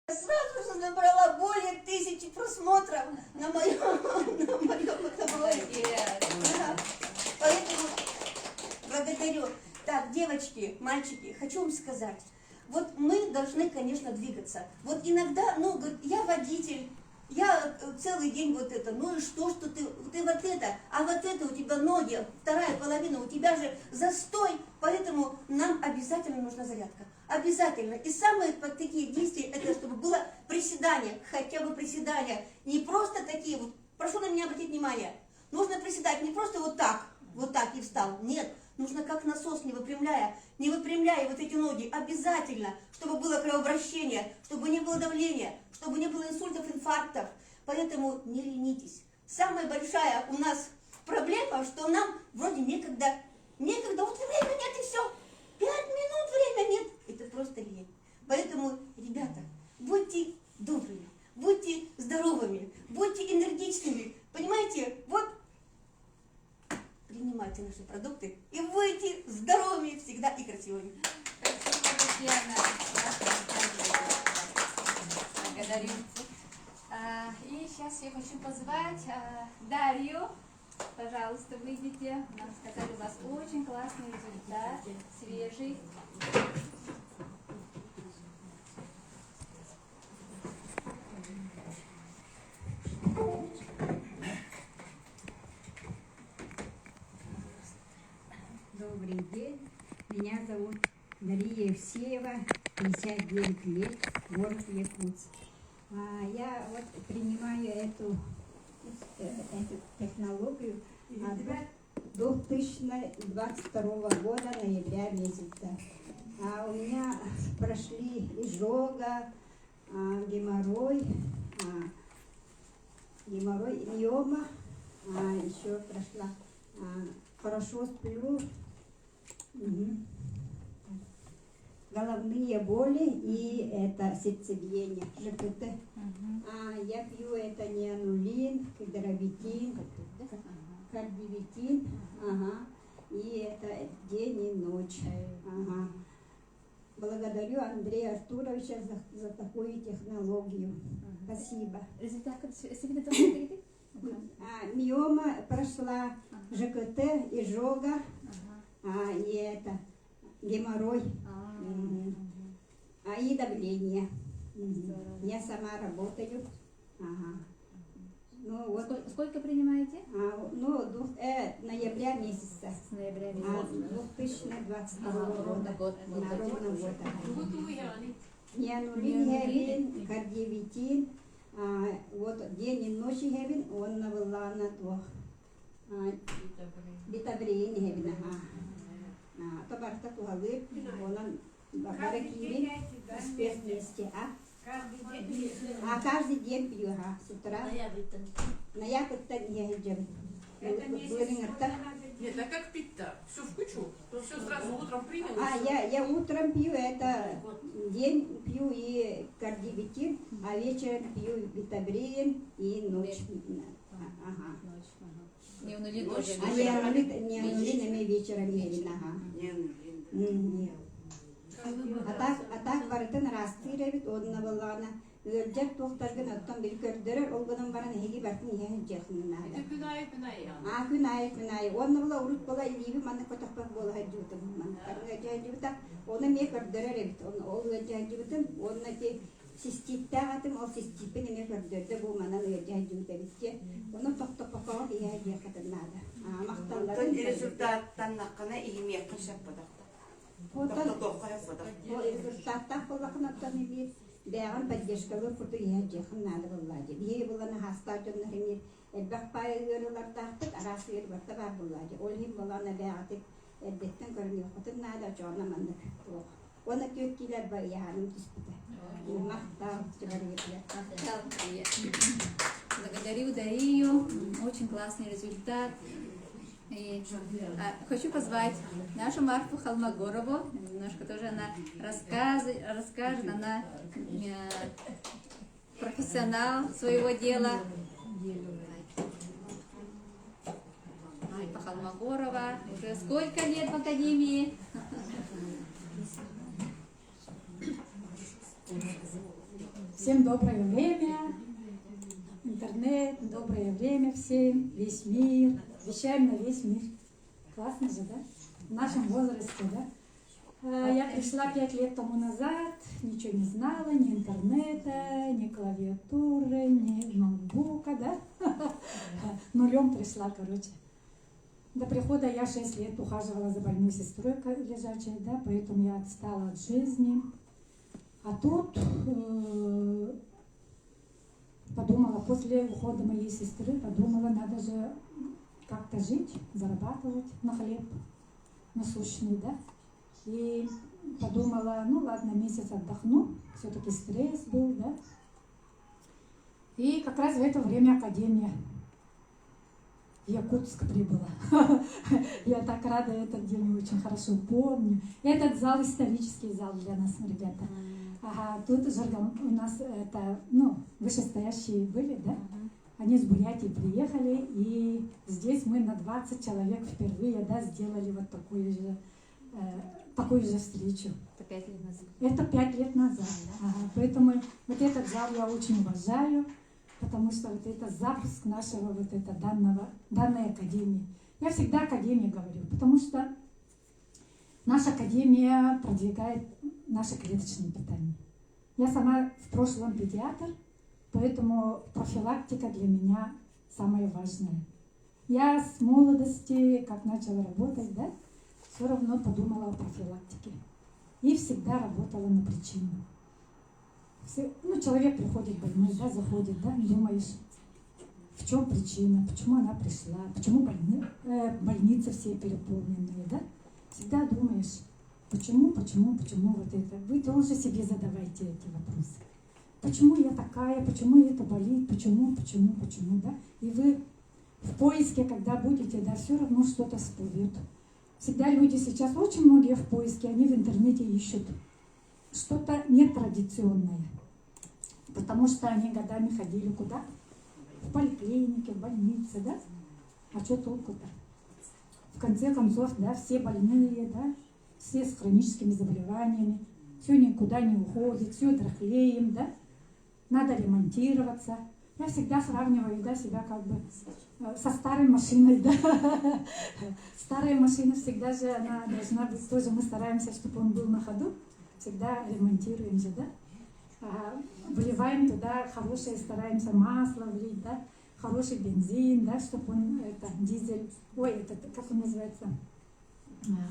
Сразу же набрала более 1000 просмотров на моем блоге. Да. Поэтому благодарю. Так, девочки, мальчики, хочу вам сказать. Вот мы должны, конечно, двигаться. Вот иногда, ну, я водитель, я целый день вот это, ну и что ты вот это, а вот это у тебя ноги, вторая половина, у тебя же застой, поэтому нам обязательно нужна зарядка. Обязательно. И самые такие действия, это чтобы было приседание, хотя бы приседание. Не просто такие вот, прошу на меня обратить внимание, нужно приседать не просто вот так и встал, нет. Нужно как насос, не выпрямляя вот эти ноги, обязательно, чтобы было кровообращение, чтобы не было давления, чтобы не было инсультов, инфарктов. Поэтому не ленитесь. Самая большая у нас проблема, что нам вроде некогда, вот время нет и все. 5 минут время нет, это просто лень. Поэтому, ребята, будьте добрыми, будьте здоровыми, будьте энергичными. Понимаете, вот принимайте наши продукты и будьте здоровыми всегда и красивыми. Спасибо, Татьяна. Благодарю. И сейчас я хочу позвать Дарью. Пожалуйста, выйдите. Нам сказали, у вас очень классный результат, свежий. Добрый день. Меня зовут Дарья Евсеева, 59 лет, город Якутск. Я вот принимаю эту технологию от 2022 года, ноября месяца. У меня прошли изжога, геморрой, миома, еще прошла. Хорошо сплю. Головные боли и это сердцебиение, ЖКТ. Я пью это неанулин, кедровитин, кардивитин, и это день и ночь. Благодарю Андрея Артуровича за такую технологию. Спасибо. Результат сегодня тоже. Миома прошла, ЖКТ, изжога, и это геморрой, и давление. Я сама работаю. Ну, вот, Сколько принимаете? ноября месяца. С ноября месяца. 2022 Ровно год. На ровно год. Неанулин, гевин, кардивитин. Вот день и ночь гевин, он навела на то. Битабрин гевин, Табарта тухалып, он баракирин, успех вместе, каждый день пью, с утра. Ноябрь-то не едем. Нет, а как пить-то? Все в кучу? Все сразу утром принял? Я утром пью, это день пью и кардивитин, а вечером пью битабрин и ночь. Неанулин тоже. Неанулин вечером едем. А так бартын растыребит одна баллана. Ölcer tohtargın attan bir kördürür, olgunun bana nehigi bartın yehen cehnnına. Gün ayı. Gün ayı. Onunla bula urut bula ilibi manna kotakpak bola hacıvıtım. Manna hacıvıta, onu me kördürür ebit. Onu hacıvıtım, onunla ki sistitte atım, o sistippe ne me kördürdü bu manna hacıvıta bitki. Onu tohtakpak diye hacıya katırnadı. Maktalların результаттан наққана иимия қашаппадақ. Тоқтоққа яппадақ. O результаттах болақынаттан bir değen поддержкалар kurdu yiyeceksin nadı bulladı. Diye bulanı hasta canlarını elbak payı görüyorlar tahtı arası yer varsa var bulladı. Olhim bulanı beğatık elbetten görünüyor. Kutun nadı çoğuna mandık. Ona kökkiler var yahanım tüspüte. Mahtar çıkarıyorlar. Благодарю Дарью. Очень классный результат. И, хочу позвать нашу Марфу Холмогорову, немножко тоже она расскажет, она профессионал своего дела. Марфа Холмогорова, уже сколько лет в академии? Всем доброе время. Интернет, доброе время всем, весь мир. Вещаем на весь мир. Классно же, да? В нашем возрасте, да? Я пришла 5 лет тому назад, ничего не знала, ни интернета, ни клавиатуры, ни ноутбука, да? Нулем пришла, короче. До прихода я 6 лет ухаживала за больной сестрой лежачей, да, поэтому я отстала от жизни. А тут подумала, после ухода моей сестры, подумала, надо же как-то жить, зарабатывать на хлеб насущный, да. И подумала, ну ладно, месяц отдохну, все-таки стресс был, да. И как раз в это время академия в Якутск прибыла. Я так рада, этот день очень хорошо помню. Этот зал исторический зал для нас, ребята. Ага, тут у нас это, ну, вышестоящие были, да? Они с Бурятии приехали, и здесь мы на 20 человек впервые, да, сделали вот такую же встречу. Это 5 лет назад. Это 5 лет назад. Ага, поэтому вот этот зал я очень уважаю, потому что вот это запуск нашего вот это данной академии. Я всегда академии говорю, потому что наша академия продвигает наше клеточное питание. Я сама в прошлом педиатр, поэтому профилактика для меня самое важное. Я с молодости, как начала работать, да, все равно подумала о профилактике. И всегда работала на причину. Ну, человек приходит больной, да, заходит, да, думаешь, в чем причина, почему она пришла, почему больницы все переполненные, да. Всегда думаешь, почему вот это. Вы тоже себе задавайте эти вопросы. Почему я такая, почему это болит, почему, да. И вы в поиске, когда будете, да, все равно что-то всплывет. Всегда люди сейчас, очень многие в поиске, они в интернете ищут что-то нетрадиционное. Потому что они годами ходили куда? В поликлинике, в больнице, да? А что толку-то? В конце концов, да, все больные, да, все с хроническими заболеваниями, все никуда не уходит, все дряхлеем, да? Надо ремонтироваться. Я всегда сравниваю, да, себя как бы со старой машиной, да. Старая машина всегда же, она должна быть, тоже мы стараемся, чтобы он был на ходу, всегда ремонтируем же, да. Вливаем туда хорошее, стараемся масло влить, да, хороший бензин, да, чтобы он, это, дизель, ой, это, как он называется,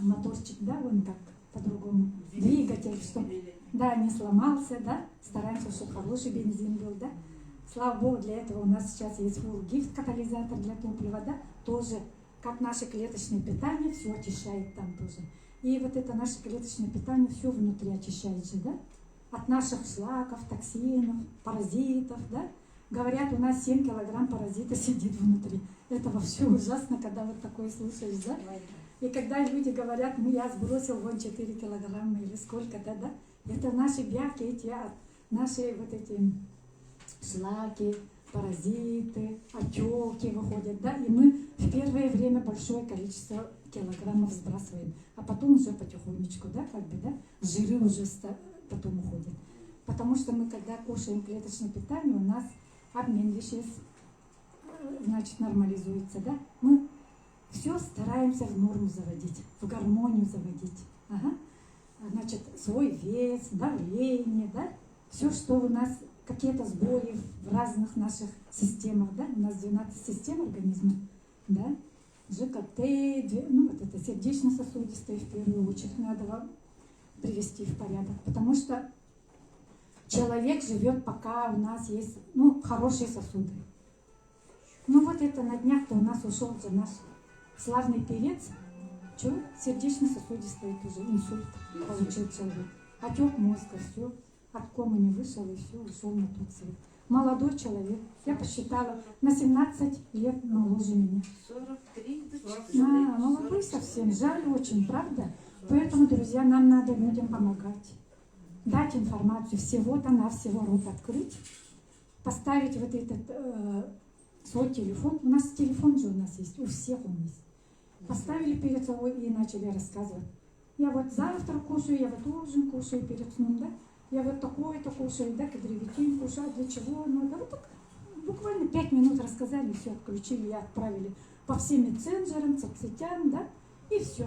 моторчик, да, он так по-другому, двигатель, чтобы, да, не сломался, да, стараемся, чтобы хороший бензин был, да. Слава Богу, для этого у нас сейчас есть full gift катализатор для топлива, да, тоже, как наше клеточное питание, все очищает там тоже. И вот это наше клеточное питание все внутри очищает же, да, от наших шлаков, токсинов, паразитов, да. Говорят, у нас 7 килограмм паразита сидит внутри. Это вообще ужасно, когда вот такое слушаешь, да. И когда люди говорят, ну я сбросил вон 4 килограмма или сколько-то, да, это наши бяки, эти, наши вот эти шлаки, паразиты, отеки выходят, да, и мы в первое время большое количество килограммов сбрасываем, а потом уже потихонечку, да, как бы, да, жиры уже потом уходят. Потому что мы, когда кушаем клеточное питание, у нас обмен веществ, значит, нормализуется, да, мы все стараемся в норму заводить, в гармонию заводить, ага. Значит, свой вес, давление, да, все, что у нас, какие-то сбои в разных наших системах, да, у нас 12 систем организма, да, ЖКТ, ну вот это сердечно-сосудистые в первую очередь надо вам привести в порядок, потому что человек живет, пока у нас есть, ну, хорошие сосуды. Ну вот это на днях-то у нас ушел же наш славный певец, что, сердечно-сосудистый тоже, инсульт получил человек, отек мозга, все. От комы не вышел и все, ушел на тот свет. Молодой человек, я посчитала, на 17 лет моложе меня. 43, Молодой совсем, жаль очень, правда? Поэтому, друзья, нам надо людям помогать. Дать информацию, всего-то навсего рот открыть, поставить вот этот свой телефон. У нас телефон же у нас есть, у всех он есть. Поставили перед собой и начали рассказывать. Я вот завтра кушаю, я вот ужин кушаю перед сном, да? я вот такое-то кушаю, да, кедровитин кушаю, для чего надо. Вот так буквально 5 минут рассказали, все, отключили и отправили по всем мессенджерам, соцсетям, да, и все.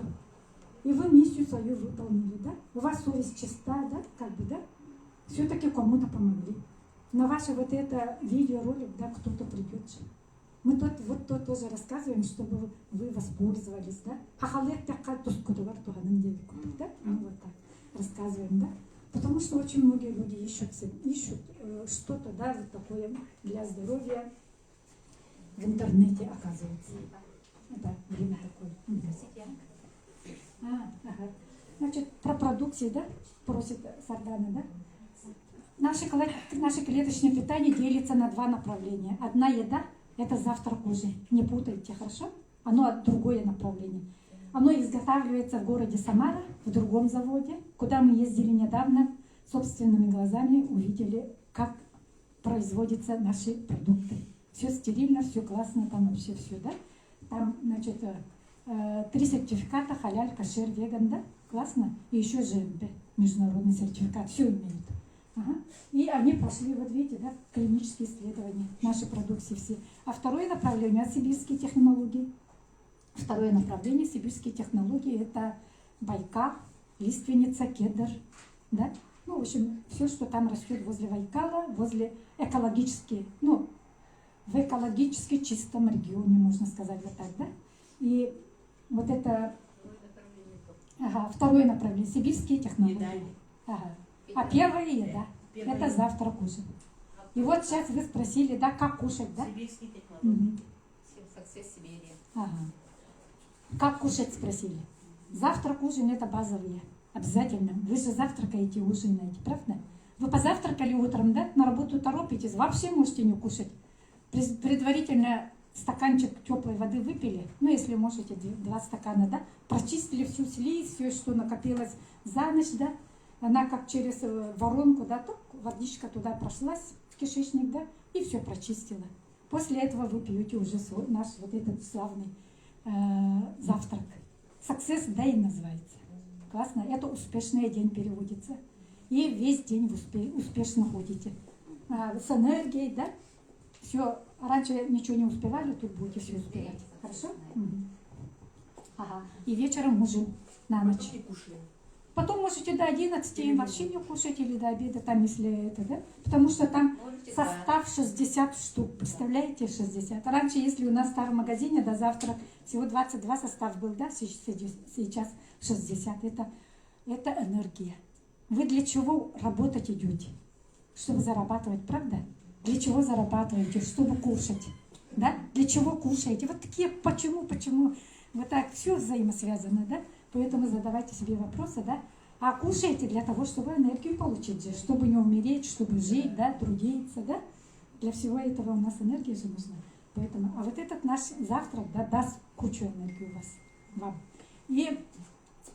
И вы миссию свою выполнили, да? У вас совесть чиста, да, как бы, да? Все-таки кому-то помогли. На ваше вот это видеоролик, да, кто-то придет же. Мы вот то тоже рассказываем, чтобы вы воспользовались, да? Да? Ну, вот так рассказываем, да? Потому что очень многие люди ищут что-то, да, вот такое для здоровья в интернете, оказывается. Да, время такое. Ага. Значит, про продукции, да, просит Сардана, да? Наше клеточное питание делится на 2 направления. Одна еда – это завтрак ужин. Не путайте, хорошо? Оно другое направление. Оно изготавливается в городе Самара, в другом заводе, куда мы ездили недавно, собственными глазами увидели, как производятся наши продукты. Все стерильно, все классно, там вообще все, да? Там, значит, 3 сертификата: халяль, кошер, веган, да? Классно. И еще ЖМП, международный сертификат, все имеют. Ага. И они прошли, вот видите, да, клинические исследования, наши продукции все. А второе направление – сибирские технологии. Второе направление сибирские технологии – это байкал, лиственница, кедр, да? Ну, в общем, все, что там растет возле Байкала, возле экологически, ну, в экологически чистом регионе, можно сказать вот так, да? И вот это, ага, второе направление – сибирские технологии. Ага. А первое – еда. Это завтрак, ужин. И вот сейчас вы спросили, да, как кушать, да? Сибирские технологии. Success Сибири. Ага. Как кушать, спросили. Завтрак, ужин – это базовые. Обязательно. Вы же завтракаете и ужинаете, правда? Вы позавтракали утром, да? На работу торопитесь, вообще можете не кушать. Предварительно стаканчик теплой воды выпили, ну, если можете, 2 стакана, да? Прочистили всю слизь, все, что накопилось за ночь, да? Она как через воронку, да, так водичка туда прошлась в кишечник, да, и все прочистила. После этого вы пьете уже наш вот этот славный завтрак. Success Day называется. Классно. Это успешный день переводится. И весь день вы успешно ходите. С энергией, да? Все. Раньше ничего не успевали, тут будете все успевать. Хорошо? Ага. И вечером ужин на ночь. Потом не кушаем. Потом можете до 11 вообще не кушать или до обеда, там, если это, да? Потому что там состав 60 штук, представляете, 60. Раньше, если у нас в старом магазине до завтра всего 22 состав был, да, сейчас 60. Это энергия. Вы для чего работать идете? Чтобы зарабатывать, правда? Для чего зарабатываете? Чтобы кушать, да? Для чего кушаете? Вот такие почему? Вот так все взаимосвязано, да? Поэтому задавайте себе вопросы, да? А кушаете для того, чтобы энергию получить же, чтобы не умереть, чтобы жить, да, трудиться, да? Для всего этого у нас энергия же нужна. Поэтому, а вот этот наш завтрак, да, даст кучу энергии у вас, вам. И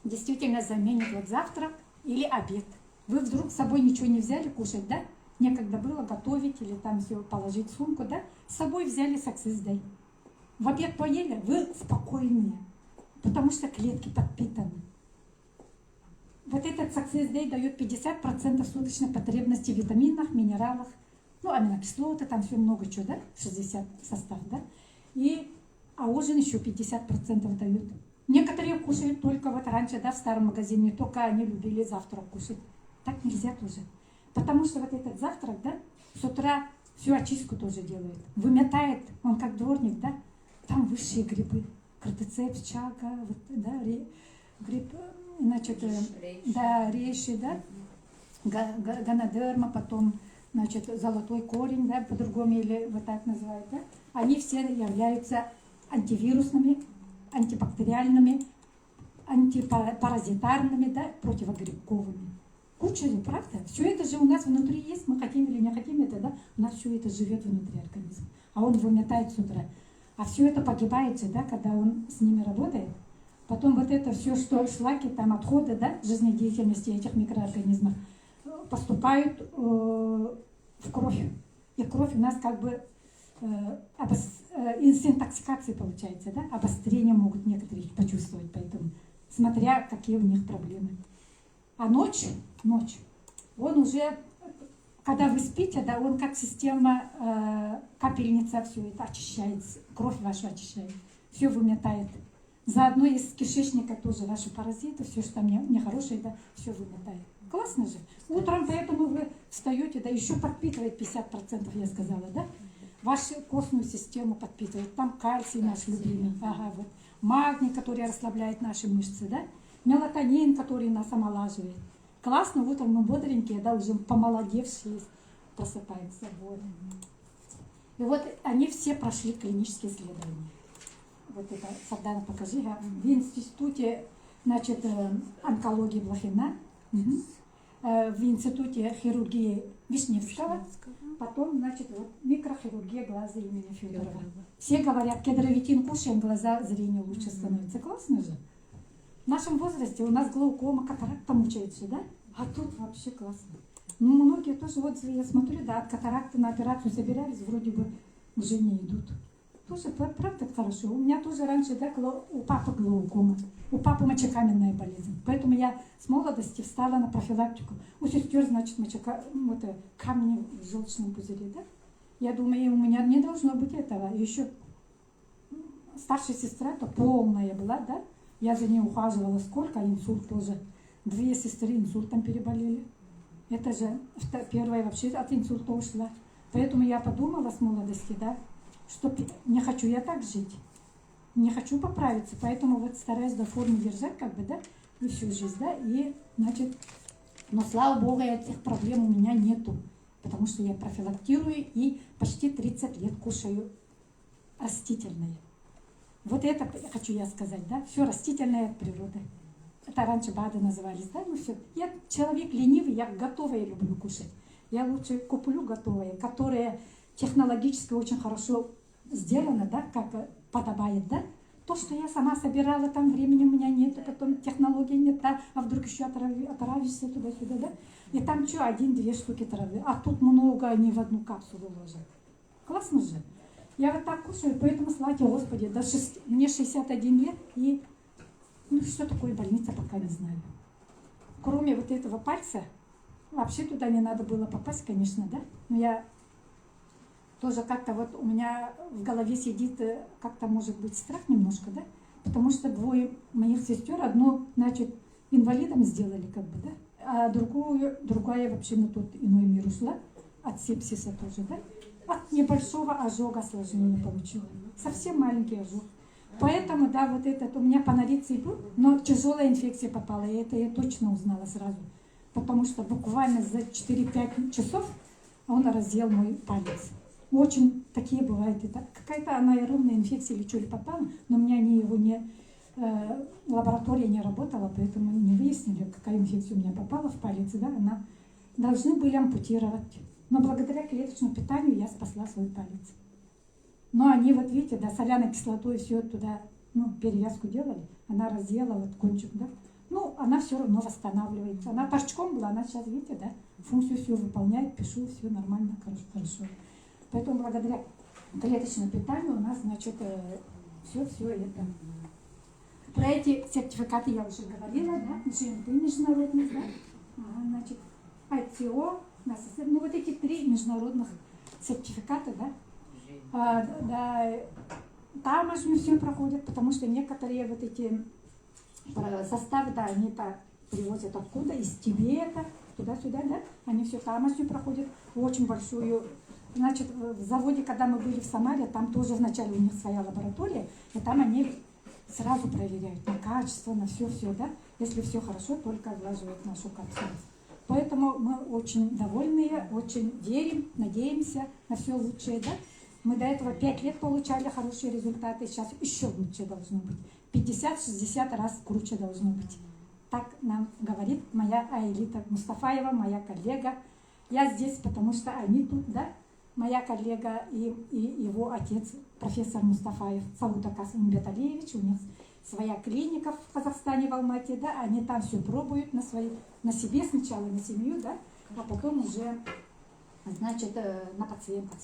действительно заменит вот завтрак или обед. Вы вдруг с собой ничего не взяли кушать, да? Некогда было готовить или там все положить в сумку, да? С собой взяли Success Day. В обед поели, вы спокойнее. Потому что клетки подпитаны. Вот этот Success Day дает 50% суточной потребности в витаминах, минералах, ну, аминокислоты, там все много чего, да? 60 состав, да? А ужин еще 50% дают. Некоторые кушают только вот раньше, да, в старом магазине, только они любили завтрак кушать. Так нельзя тоже. Потому что вот этот завтрак, да, с утра всю очистку тоже делает. Выметает, он как дворник, да? Там высшие грибы. Кортицепс, чака, вот, да, гриб, значит, да, рейши, да, ганодерма, потом, значит, золотой корень, да, по-другому или вот так называют, да, они все являются антивирусными, антибактериальными, антипаразитарными, да, противогрибковыми. Куча же, правда? Все это же у нас внутри есть, мы хотим или не хотим это, да, у нас все это живет внутри организма, а он выметает с утра. А все это погибает же, да, когда он с ними работает. Потом вот это все, что шлаки, там отходы, да, жизнедеятельности этих микроорганизмов поступают в кровь. И кровь у нас как бы интоксикация получается, да, обострение могут некоторые почувствовать, поэтому, смотря какие у них проблемы. А ночь, он уже, когда вы спите, да, он как система капельница все это очищает, кровь вашу очищает, все выметает. Заодно из кишечника тоже ваши паразиты, все, что там нехорошее, да, все выметает. Классно же. Утром поэтому вы встаете, да, еще подпитывает 50%, я сказала, да? Вашу костную систему подпитывает. Там кальций наш любимый, ага, вот. Магний, который расслабляет наши мышцы, да? Мелатонин, который нас омолаживает. Классно, утром мы бодренькие, да, уже помолодевшие, просыпаемся. Вот. И вот они все прошли клинические исследования. Вот это, Сардана, покажи. В институте, значит, онкологии Блохина, в институте хирургии Вишневского, потом, значит, вот микрохирургия глаза имени Федорова. Все говорят, кедровитин кушаем, глаза, зрение лучше становится. Классно же. В нашем возрасте у нас глаукома, катаракта мучается, да? А тут вообще классно. Ну, многие тоже, вот я смотрю, да, от катаракты на операцию собирались, вроде бы уже не идут. Тоже, правда, хорошо. У меня тоже раньше, да, у папы глаукома, у папы мочекаменная болезнь. Поэтому я с молодости встала на профилактику. У сестер, значит, камни в желчном пузыре, да? Я думаю, у меня не должно быть этого. Еще старшая сестра-то полная была, да? Я за ней ухаживала сколько, инсульт тоже. 2 сестры инсультом переболели. Это же первая вообще от инсульта ушла. Поэтому я подумала с молодости, да, что не хочу я так жить. Не хочу поправиться. Поэтому вот стараюсь до формы держать, как бы, да, и всю жизнь, да. И, значит, но слава богу, этих проблем у меня нету. Потому что я профилактирую и почти 30 лет кушаю растительное. Вот это хочу я сказать, да, все растительное от природы. Это раньше БАДы назывались, да, ну все. Я человек ленивый, я готовое люблю кушать. Я лучше куплю готовое, которое технологически очень хорошо сделано, да, как подобает, да. То, что я сама собирала, там времени у меня нет, потом технологии нет, да, а вдруг еще отравишься туда-сюда, да. И там что, 1-2 штуки травы, а тут много они в одну капсулу ложат. Классно же. Я вот так кушаю, поэтому, слава тебе, Господи, мне 61 лет, и ну, что такое больница, пока не знаю. Кроме вот этого пальца, вообще туда не надо было попасть, конечно, да, но я тоже как-то вот у меня в голове сидит как-то, может быть, страх немножко, да, потому что 2 моих сестер, одну, значит, инвалидом сделали, как бы, да, а другая вообще на тот иной мир ушла, от сепсиса тоже, да. От небольшого ожога осложнения получила. Совсем маленький ожог. Поэтому, да, вот этот у меня панориций был, но тяжелая инфекция попала, и это я точно узнала сразу. Потому что буквально за 4-5 часов он разъел мой палец. Очень такие бывают. Это какая-то анаэробная инфекция или что-ли попала, но у меня лаборатория не работала, поэтому не выяснили, какая инфекция у меня попала в палец. Да, она должны были ампутировать. Но благодаря клеточному питанию я спасла свой палец. Но они, вот видите, да, соляной кислотой все туда, ну, перевязку делали. Она разъела вот кончик, да. Ну, она все равно восстанавливается. Она торчком была, она сейчас, видите, да, функцию все выполняет, пишу, все нормально, хорошо. Поэтому благодаря клеточному питанию у нас, значит, все это. Про эти сертификаты я уже говорила, да, GMP международный, да, значит, ITO, ну вот эти 3 международных сертификата, да, да, таможню все проходят, потому что некоторые вот эти составы, да, они так привозят откуда, из Тибета, туда-сюда, да, они все таможню проходят, очень большую. Значит, в заводе, когда мы были в Самаре, там тоже вначале у них своя лаборатория, и там они сразу проверяют на качество, на все, да, если все хорошо, только влаживают в нашу капсулу. Поэтому мы очень довольные, очень верим, надеемся на все лучшее, да. Мы до этого 5 лет получали хорошие результаты, сейчас еще лучше должно быть. 50-60 раз круче должно быть. Так нам говорит моя Аэлита Мустафаева, моя коллега. Я здесь, потому что они тут, да, моя коллега и его отец, профессор Мустафаев, Саудакас Умбеталиевич, у них своя клиника в Казахстане, в Алмате, да, они там все пробуют на себе сначала, на семью, да, а потом уже, значит, на пациентах.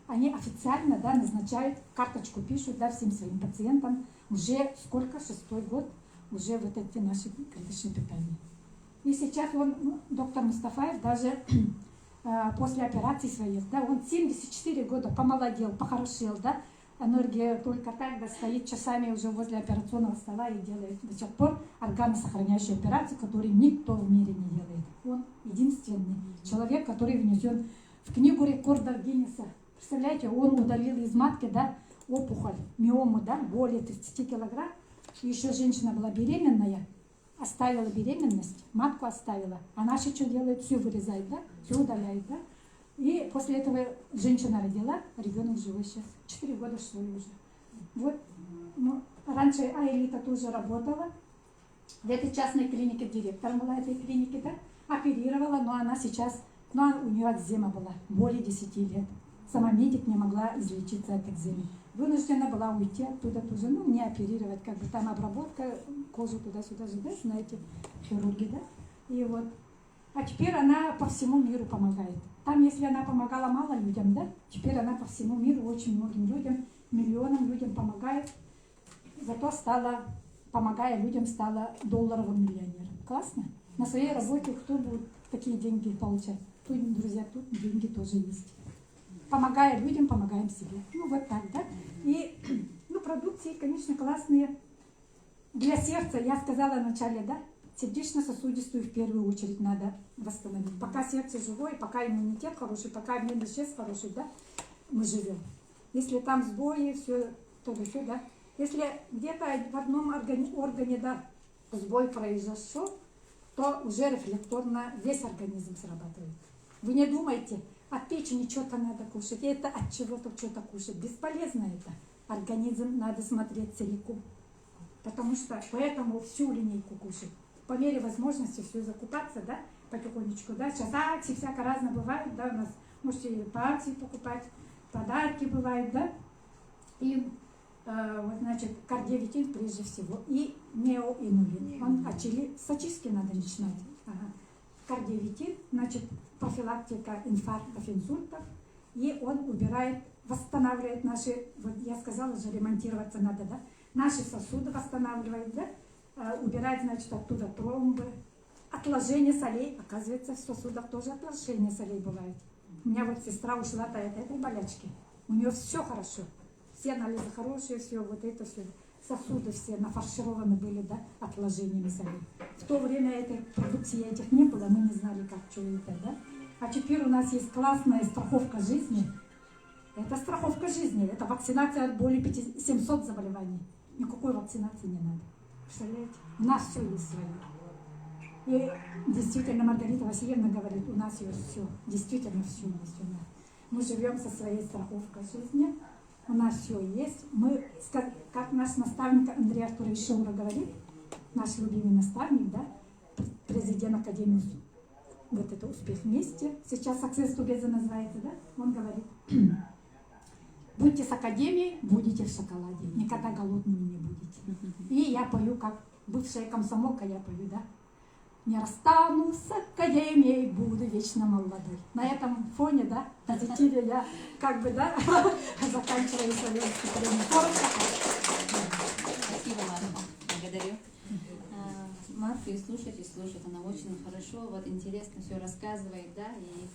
Они официально, да, назначают, карточку пишут, да, всем своим пациентам, уже сколько, 6-й год, уже вот эти наши клеточные питания. И сейчас он, ну, доктор Мустафаев, даже после операции своих, да, он 74 года помолодел, похорошел, да, энергия только так, да, стоит часами уже возле операционного стола и делает до сих пор органосохраняющие операции, которые никто в мире не делает. Он единственный человек, который внесен в книгу рекордов Гиннесса. Представляете, он удалил из матки, да, опухоль, миому, да, более 30 килограмм. Еще женщина была беременная, оставила беременность, матку оставила. А наши что делают? Все вырезают, да, все удаляют, да. И после этого женщина родила, ребенок живой сейчас. 4 года, что ли, уже. Вот, ну, раньше Аэлита тоже работала в этой частной клинике, директором была этой клиники, да, оперировала, но она сейчас, ну, у нее экзема была, более 10 лет. Сама медик не могла излечиться от экземы. Вынуждена была уйти оттуда тоже, ну, не оперировать, как бы там обработка, кожу туда-сюда же, да, знаете, хирурги, да. И вот, а теперь она по всему миру помогает. Там, если она помогала мало людям, да, теперь она по всему миру очень многим людям, миллионам людям помогает. Зато стала, помогая людям, стала долларовым миллионером. Классно? На своей работе кто будет такие деньги получать? Тут, друзья, тут деньги тоже есть. Помогая людям, помогаем себе. Ну, вот так, да? И, ну, продукции, конечно, классные. Для сердца, я сказала вначале, да, сердечно-сосудистую в первую очередь надо восстановить. Пока сердце живое, пока иммунитет хороший, пока обмен веществ хороший, да, мы живем. Если там сбои, все, то все, да. Если где-то в одном органе, да, сбой произошел, то уже рефлекторно весь организм срабатывает. Вы не думайте, от печени что-то надо кушать, это от чего-то что-то кушать. Бесполезно это. Организм надо смотреть целиком. Потому что поэтому всю линейку кушать. По мере возможности все закупаться, да, потихонечку, да. Сейчас акции всяко разно бывают, да, у нас можете по акции покупать, подарки бывают, да. И вот, значит, кардиовитин прежде всего и неоинулин. Он с очистки надо начинать. Ага. Кардиовитин, значит, профилактика инфарктов, инсультов, и он убирает, восстанавливает наши, вот я сказала же, ремонтироваться надо, да, наши сосуды восстанавливает, да, убирает, значит, оттуда тромбы, отложение солей, оказывается, в сосудах тоже отложение солей бывает. У меня вот сестра ушла от этой болячки, у нее все хорошо, все анализы хорошие, все, вот это все. Сосуды все нафаршированы были, да, отложениями солей. В то время этой продукции этих не было, мы не знали, как, что это, да. А теперь у нас есть классная страховка жизни. Это страховка жизни, это вакцинация от более 700 заболеваний. Никакой вакцинации не надо. Представляете? У нас все есть свое. И действительно, Маргарита Васильевна говорит, у нас есть все. Действительно все есть у нас. Мы живем со своей страховкой жизни. У нас все есть. Мы, как наш наставник Андрей Артурович Шоура говорит, наш любимый наставник, да, президент Академии, вот это «Успех вместе», сейчас «Success Together» называется, да, он говорит, будьте с Академией, будете в шоколаде, никогда голодными не будете. И я пою, как бывшая комсомолка, я пою, да, не расстанусь с Академией, буду вечно молодой. На этом фоне, да, позитиве я как бы, да, заканчиваю свое выступление. Спасибо, Марфа. Благодарю. Марфу и слушать, она очень хорошо, вот интересно все рассказывает, да, и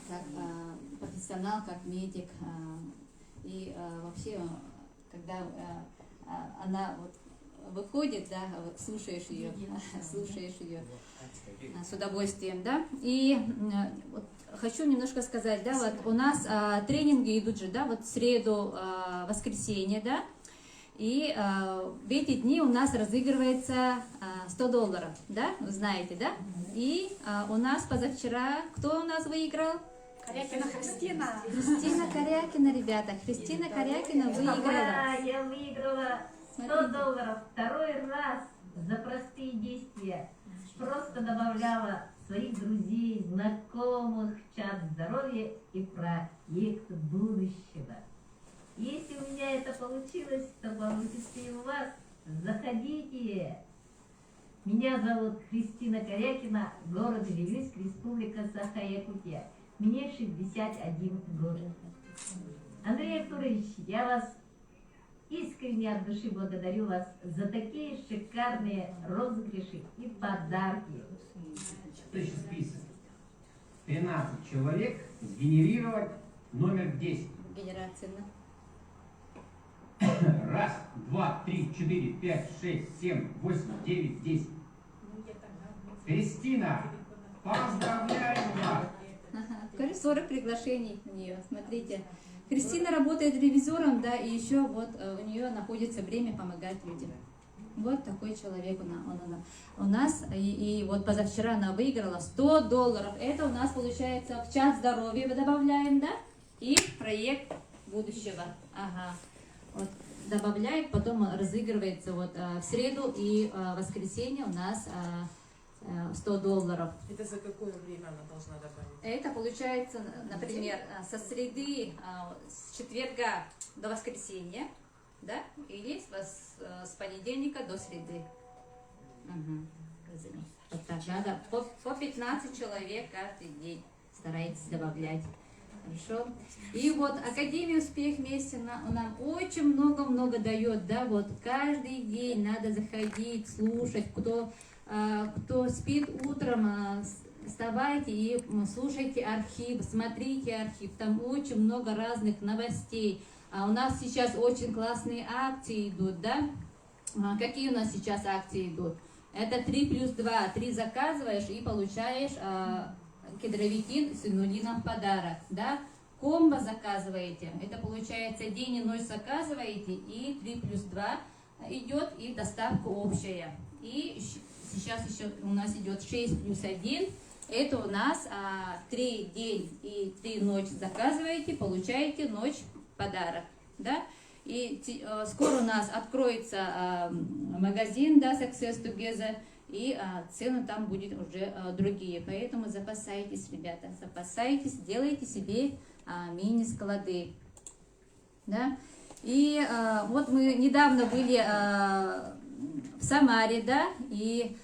как профессионал, как медик, и вообще, когда она вот выходит, да, вот слушаешь ее с удовольствием, да, и вот хочу немножко сказать, да, вот у нас тренинги идут же, да, вот в среду, воскресенье, да, и в эти дни у нас разыгрывается $100, да, вы знаете, да, и у нас позавчера, кто у нас выиграл? Корякина Христина. Христина Корякина, ребята, Христина Корякина выиграла. Я выиграла $100 второй раз за простые действия. Просто добавляла своих друзей, знакомых в чат здоровья и проект будущего. Если у меня это получилось, то получится и у вас. Заходите. Меня зовут Христина Корякина, город Вилюйск, республика Саха-Якутия. Мне 61 год. Андрей Артурович, я вас искренне от души благодарю вас за такие шикарные розыгрыши и подарки. Следующий список. 13 человек сгенерировать номер 10. Генерация. Раз, два, три, четыре, пять, шесть, семь, восемь, девять, 10. Кристина, поздравляю вас! Ага. 40 приглашений у нее. Смотрите. Кристина работает ревизором, да, и еще вот у нее находится время помогать людям. Вот такой человек у нас. И вот позавчера она выиграла $100. Это у нас получается в час здоровья мы добавляем, да? И проект будущего. Ага. Вот добавляем, потом разыгрывается вот в среду и воскресенье у нас $100. Это за какое время она должна добавить? Это получается, например, со среды, с четверга до воскресенья, да, или с понедельника до среды. Угу. Вот так, да, по 15 человек каждый день старайтесь добавлять. Хорошо. И вот Академия Успех вместе нам очень много дает, да, вот каждый день надо заходить, слушать, кто спит утром, вставайте и слушайте архив, смотрите архив, там очень много разных новостей. А у нас сейчас очень классные акции идут, да? Какие у нас сейчас акции идут? Это 3+2, 3 заказываешь и получаешь кедровикин с инулином в подарок, да? Комбо заказываете, это получается день и ночь заказываете, и 3+2 идет, и доставка общая. И сейчас еще у нас идет 6+1, это у нас 3 день и 3 ночь заказываете, получаете ночь подарок, да? И скоро у нас откроется магазин, да, Success Together, и цены там будут уже другие. Поэтому запасайтесь, ребята, запасайтесь, делайте себе мини-склады. Да? И вот мы недавно были в Самаре, да, и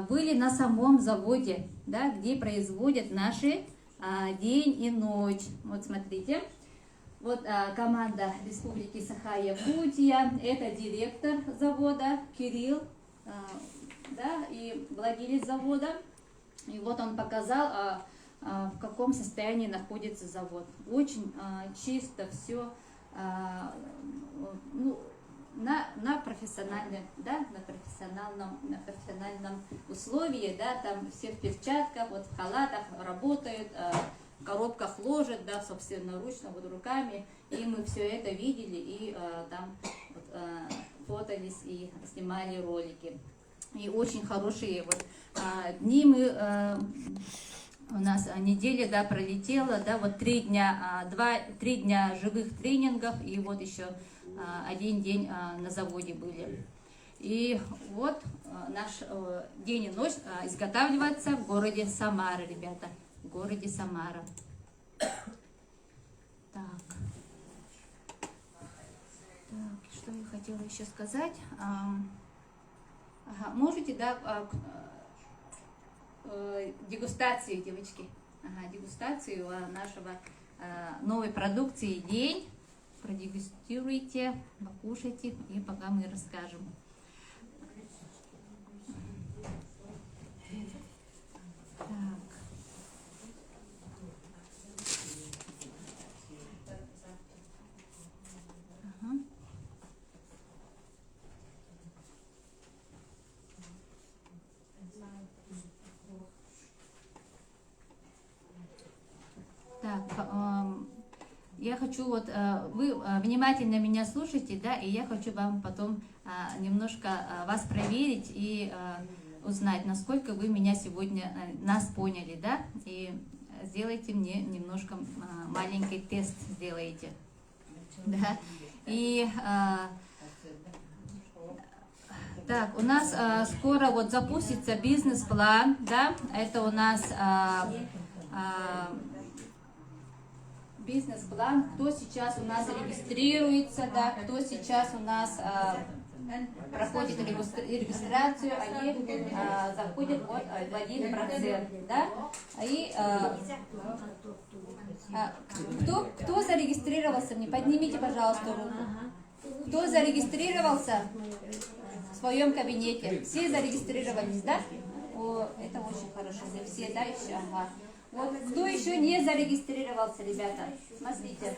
были на самом заводе, да, где производят наши день и ночь. Вот смотрите. Вот команда Республики Саха-Якутия, это директор завода Кирилл, да, и владелец завода. И вот он показал, в каком состоянии находится завод. Очень чисто все, ну, на профессиональном, да, на профессиональном условии, да, там все в перчатках, вот в халатах работают, в коробках ложат, да, собственноручно, вот руками, и мы все это видели, и там вот, фотались и снимали ролики. И очень хорошие вот дни мы, у нас неделя, да, пролетела, да, вот 3 дня живых тренингов, и вот еще 1 день на заводе были. И вот наш день и ночь изготавливается в городе Самара, ребята. В городе Самара. Так, что я хотела еще сказать? Ага, можете, да, дегустацию, девочки. Ага, дегустацию нашего новой продукции день. Продегустируйте, покушайте, и пока мы расскажем. Так. Ага. Так, я хочу вот, вы внимательно меня слушаете, да, и я хочу вам потом немножко вас проверить и узнать, насколько вы меня сегодня, нас поняли, да, и сделайте мне немножко маленький тест, сделайте, да, и так, у нас скоро вот запустится бизнес-план, да, это у нас бизнес-план, кто сейчас у нас регистрируется, да, кто сейчас у нас проходит регистрацию, они заходят вот в 1%, да, и кто зарегистрировался, мне поднимите, пожалуйста, руку. Кто зарегистрировался в своем кабинете? Все зарегистрировались, да? О, это очень хорошо. Все, да, еще? Ага. Вот, кто еще не зарегистрировался, ребята? Смотрите,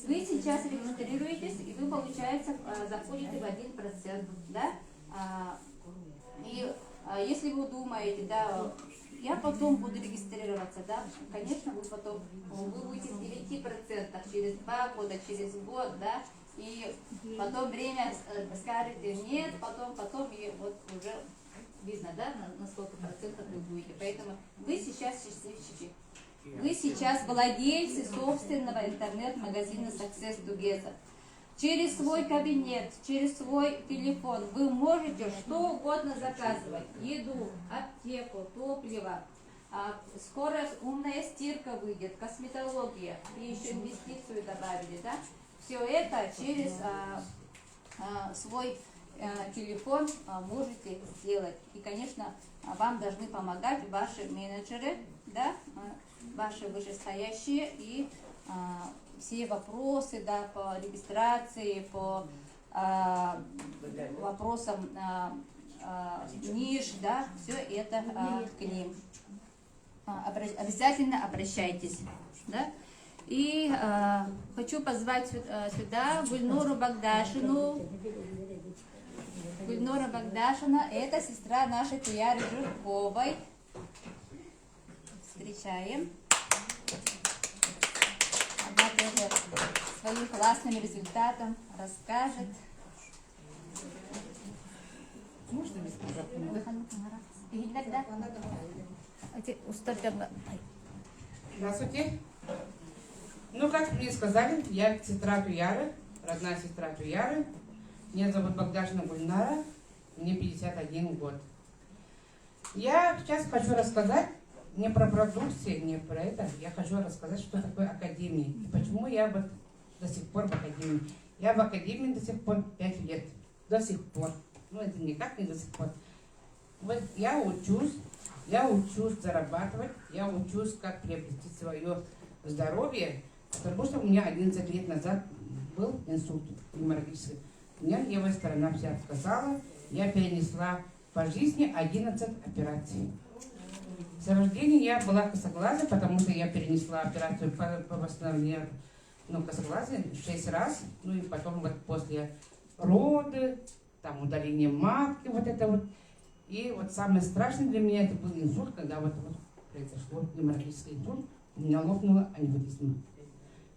вы сейчас регистрируетесь, и вы, получается, заходите в 1%, да? Если вы думаете, да, я потом буду регистрироваться, да, конечно, вы потом, вы будете в 9% через 2 года, через год, да, и потом время скажете нет, потом, и вот уже видно, да, на сколько процентов вы будете. Поэтому вы сейчас счастливчики. Вы сейчас владельцы собственного интернет-магазина Success Together. Через свой кабинет, через свой телефон вы можете что угодно заказывать. Еду, аптеку, топливо. Скоро умная стирка выйдет, косметология. И еще инвестицию добавили, да? Все это через свой телефон можете сделать. И, конечно, вам должны помогать ваши менеджеры, да? Ваши вышестоящие и все вопросы, да, по регистрации, по вопросам ниш, да, все это к ним. Обязательно обращайтесь, да. И хочу позвать сюда Гульнуру Багдашину. Гульнура Багдашина, это сестра нашей Туяры Жирковой. Встречаем. Она тоже своим классным результатом расскажет. Здравствуйте. Ну, как мне сказали, я сестра Туяры, родная сестра Туяры. Меня зовут Багдашина Гульнара, мне 51 год. Я сейчас хочу рассказать не про продукцию, не про это. Я хочу рассказать, что такое академия. И почему я вот до сих пор в академии. Я в академии до сих пор 5 лет. До сих пор. Ну, это никак не до сих пор. Вот я учусь зарабатывать, я учусь, как приобрести свое здоровье, потому что у меня 11 лет назад был инсульт геморрагический. У меня левая сторона вся отказала, я перенесла по жизни 11 операций. С рождения я была косоглазой, потому что я перенесла операцию по восстановлению косоглазия 6 раз, ну и потом вот после роды, там удаление матки, вот это вот. И вот самое страшное для меня это был инсульт, когда вот произошло геморрагический инсульт, у меня лопнула аневризма.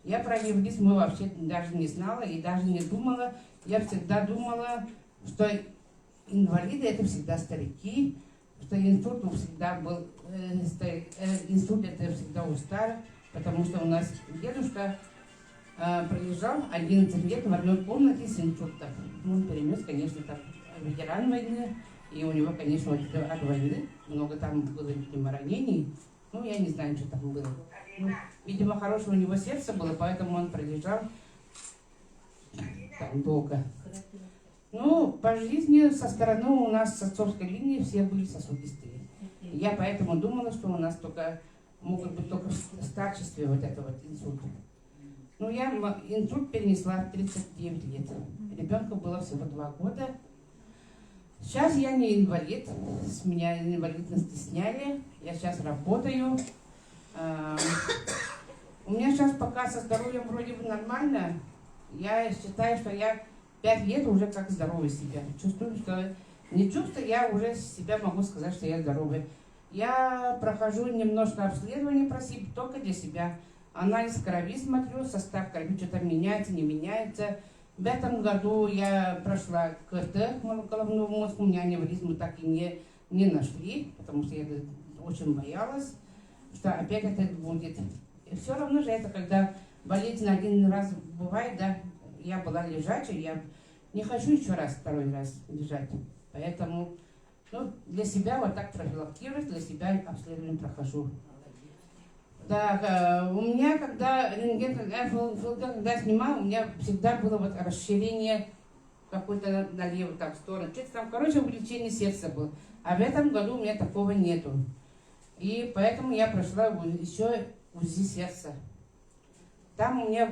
Я про аневризму вообще даже не знала и даже не думала. Я всегда думала, что инвалиды это всегда старики, что инсульт всегда был, инсульт это всегда у старых, потому что у нас дедушка пролежал 11 лет в одной комнате с инсультом. Он перенес, конечно, там ветеран войны, и у него, конечно, от войны много там было, видимо, ранений. Ну, я не знаю, что там было. Ну, видимо, хорошее у него сердце было, поэтому он пролежал так долго. Ну, по жизни со стороны у нас с отцовской линии все были сосудистые. Я поэтому думала, что у нас могут быть только в старчестве вот это вот инсульт. Ну, я инсульт перенесла в 39 лет. Ребенку было всего 2 года. Сейчас я не инвалид, с меня инвалидности сняли, я сейчас работаю. У меня сейчас пока со здоровьем вроде бы нормально. Я считаю, что я 5 лет уже как здоровый себя. Чувствую, что не чувствую, я уже себя могу сказать, что я здоровый. Я прохожу немножко обследование просить только для себя. Анализ крови смотрю, состав крови что-то меняется, не меняется. В этом году я прошла КТ головного мозга, у меня аневризму так и не нашли, потому что я очень боялась, что опять это будет. И все равно же это, когда болезнь один раз бывает, да, я была лежачей, я не хочу еще раз, второй раз лежать. Поэтому для себя вот так профилактируюсь, для себя обследование прохожу. Так, у меня, когда рентген, когда снимал, у меня всегда было вот расширение какое-то налево, там, в сторону. Что-то там, короче, увеличение сердца было. А в этом году у меня такого нету. И поэтому я прошла еще УЗИ сердца. Там у меня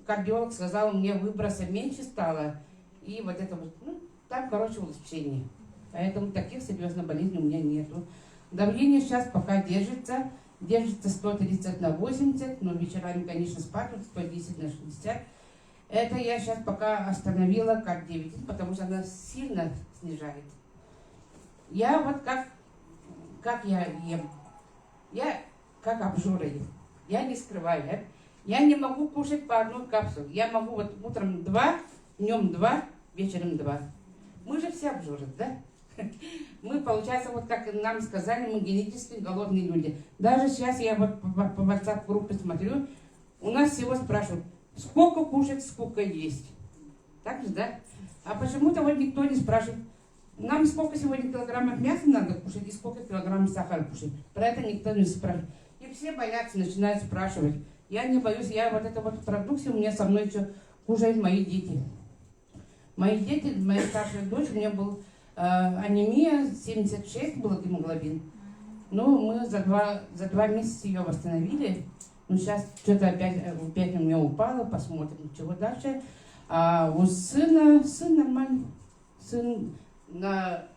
кардиолог сказал, у меня выброса меньше стало. И вот это вот, ну, там, короче, улучшение. Поэтому таких серьезных болезней у меня нету. Давление сейчас пока держится 130 на 80, но вечерами, конечно, спать, 110 на 60. Это я сейчас пока остановила как 9, потому что она сильно снижает. Я вот как я ем. Я как обжора ем. Я не скрываю. Я не могу кушать по одной капсуле. Я могу вот утром 2, днем 2, вечером 2. Мы же все обжоры, да? Мы, получается, вот как нам сказали, мы генетически голодные люди. Даже сейчас я вот по WhatsApp-группе смотрю, у нас всего спрашивают, сколько кушать, сколько есть. Так же, да? А почему-то вот никто не спрашивает, нам сколько сегодня килограммов мяса надо кушать и сколько килограммов сахара кушать. Про это никто не спрашивает. И все боятся, начинают спрашивать. Я не боюсь, я вот это вот продукцию у меня со мной еще кушают мои дети. Мои дети, моя старшая дочь, у меня был анемия, 76 был гемоглобин. Ну, мы за два месяца ее восстановили. Ну, сейчас что-то опять у меня упало, посмотрим, чего дальше. А у сын нормальный. Сын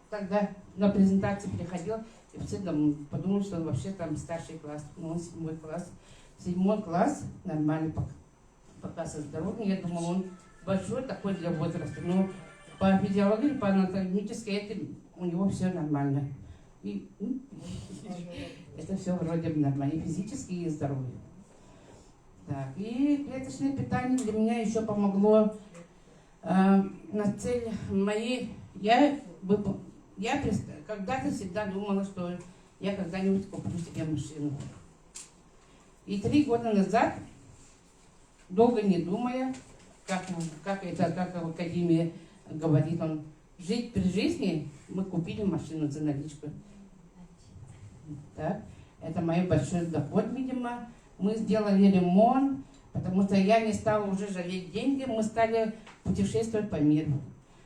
тогда на презентации приходил, и все там подумали, что он вообще там старший класс. Ну, он 7 класс. 7 класс, нормально пока со здоровьем. Я думала, он большой такой для возраста. Но по физиологии, по анатомической, у него все нормально. И это все вроде бы нормально, и физически, и здоровье. Так, и клеточное питание для меня еще помогло на цель моей. Я когда-то всегда думала, что я когда-нибудь куплю себе машину. И 3 года назад, долго не думая, как в Академии говорит он, жить при жизни, мы купили машину за наличку. Так, это мой большой доход, видимо. Мы сделали ремонт, потому что я не стала уже жалеть деньги, мы стали путешествовать по миру.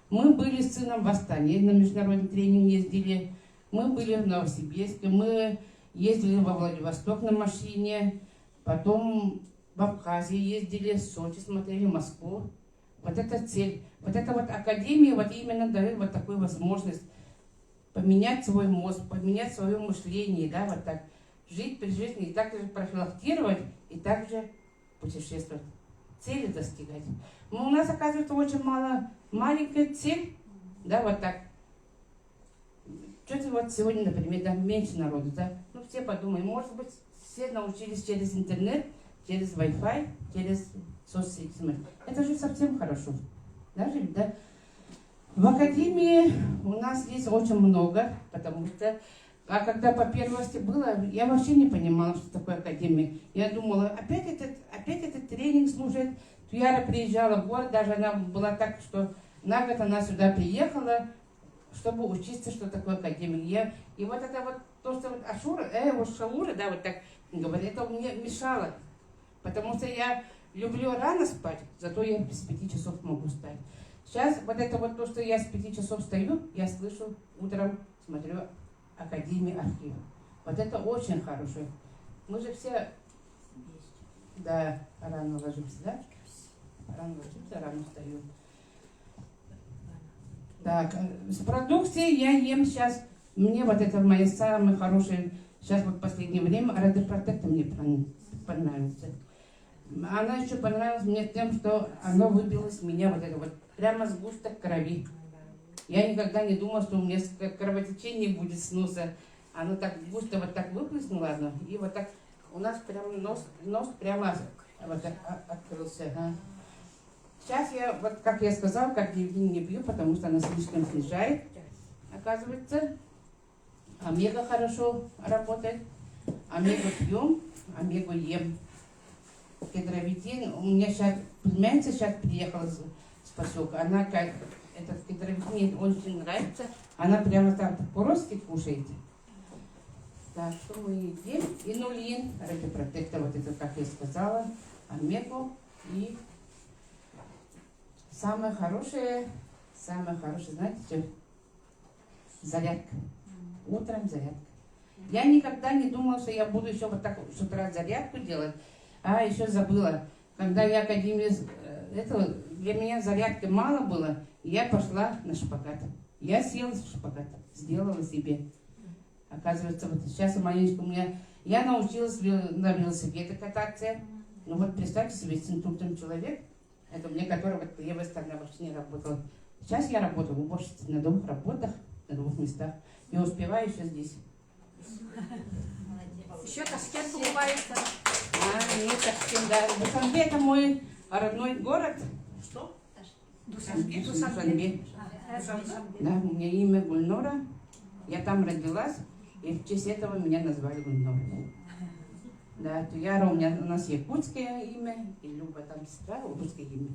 Мы были с сыном в Астане, на международный тренинг ездили, мы были в Новосибирске, мы ездили во Владивосток на машине, потом в Абхазии ездили, в Сочи смотрели, Москву. Вот это цель. Вот эта вот академия вот именно дает вот такую возможность поменять свой мозг, поменять свое мышление, да, вот так. Жить при жизни и также профилактировать, и также путешествовать. Цели достигать. Но у нас, оказывается, очень маленькая цель, да, вот так. Что-то вот сегодня, например, да, меньше народу, да. Ну, все подумают, может быть, все научились через интернет, через Wi-Fi, через соцсети. Это же совсем хорошо. Даже, да? В академии у нас есть очень много, потому что, а когда по первости было, я вообще не понимала, что такое академия. Я думала, опять этот тренинг служит. Туяра приезжала в город, даже она была так, что на год она сюда приехала, чтобы учиться, что такое академия. И вот это вот, то, что вот Ашура, вот Шаура, да, вот так говорит, это мне мешало. Потому что я люблю рано спать, зато я без 5 часов могу спать. Сейчас вот это вот то, что я с 5 часов встаю, я слышу утром, смотрю Академию архива. Вот это очень хорошо. Мы же все, да, рано ложимся, да? Рано ложимся, рано встаю. Так, с продукцией я ем сейчас, мне вот это моя самая хорошая, сейчас вот в последнее время, Радиопротектор мне понравится. Она еще понравилась мне тем, что оно выбило из меня вот это вот, прямо сгусток крови. Я никогда не думала, что у меня кровотечение будет с носа. Оно так густо вот так выплеснуло одно, и вот так у нас прямо нос прямо вот так открылся. Ага. Сейчас я, вот как я сказала, как дивидин не пью, потому что она слишком снижает, оказывается. Омега хорошо работает. Омегу пьем, омегу ем. Кедровитин, у меня сейчас племянница сейчас приехала с поселка, она как, этот кедровитин ей очень нравится, она прямо так по-русски кушает. Так, что мы едим? Инулин, радиопротектор, вот это, как я сказала, омегу и самое хорошее, знаете что? Зарядка. Утром зарядка. Я никогда не думала, что я буду еще вот так с утра зарядку делать. А, еще забыла. Когда я Академию это для меня зарядки мало было, и я пошла на шпагат. Я села в шпагат, сделала себе. Оказывается, вот сейчас маленечко у меня... Я научилась на велосипеде кататься. Ну вот представьте себе, с инструктом человек, это мне, который вот левая сторона вообще не работала. Сейчас я работаю в уборщице на 2 работах, на 2 местах. И успеваю еще здесь. Еще Ташкент покупается. Нет, Ташкент, да. Душанбе это мой родной город. Что? Душанбе. Да, у меня имя Гульнора. Я там родилась, и в честь этого меня назвали Гульнора. Да, Туяра у нас якутское имя, и Люба там сестра, русское имя.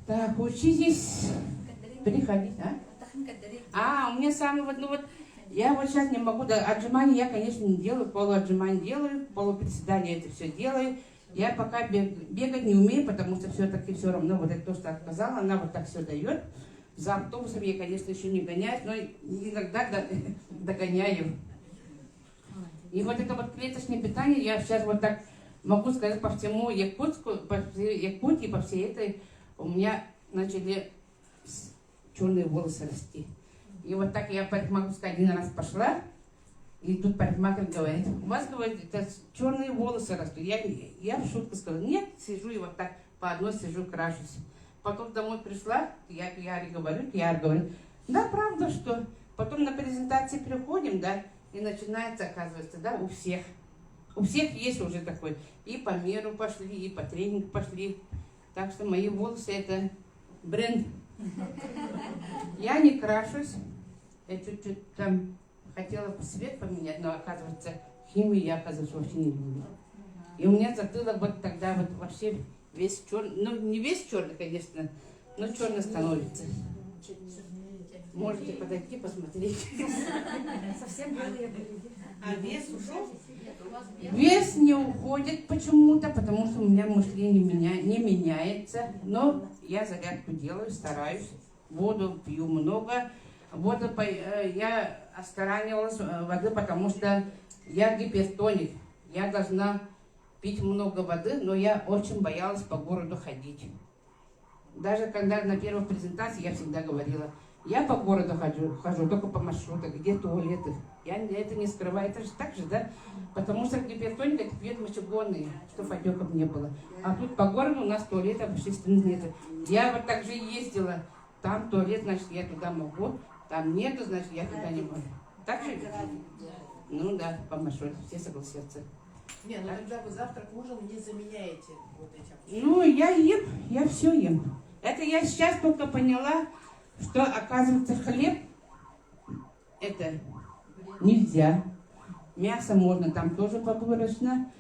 Так, учитесь, приходить, а? У меня самое вот, ну вот, я вот сейчас не могу, да, отжимания я, конечно, не делаю, полуотжимания делаю, полуприседания это все делаю. Я пока бегать не умею, потому что все-таки все равно, вот это то, что отказала, она вот так все дает. За автобусом я, конечно, еще не гоняюсь, но иногда догоняю. И вот это вот клеточное питание, я сейчас вот так могу сказать по всему Якутии, по всей этой, у меня начали черные волосы расти. И вот так я парикмахерскую 1 раз пошла, и тут парикмахер говорит, у вас, говорит, это черные волосы растут. Я в шутку сказала, нет, сижу и вот так по одной сижу, крашусь. Потом домой пришла, я Кияре говорю, Кияр говорит, да, правда, что? Потом на презентации приходим, да, и начинается, оказывается, да, у всех. У всех есть уже такой. И по миру пошли, и по тренингу пошли. Так что мои волосы это бренд. Я не крашусь. Я чуть-чуть там хотела цвет поменять, но оказывается, химию я, оказывается, вообще не люблю. И у меня затылок вот тогда вот вообще весь черный, ну не весь черный, конечно, но черный становится. Можете подойти, посмотреть. Совсем белые были. А вес ушел? Вес не уходит почему-то, потому что у меня мышление не меняется. Но я зарядку делаю, стараюсь. Воду пью много. Я останавливалась воды, потому что я гипертоник. Я должна пить много воды, но я очень боялась по городу ходить. Даже когда на первой презентации я всегда говорила, я по городу хожу только по маршруту, где туалеты. Я это не скрываю, это же так же, да? Потому что гипертоник это пьет мочегонные, чтобы отеков не было. А тут по городу у нас туалетов общественных нет. Я вот так же ездила, там туалет, значит, я туда могу, там нету, значит, я туда не могу. Так же? Ну да, по маршруту, все согласятся. Не, ну тогда вы завтрак, ужин не заменяете вот этим. Ну, я ем, я все ем. Это я сейчас только поняла, что, оказывается, хлеб это нельзя. Мясо можно, там тоже поборочно.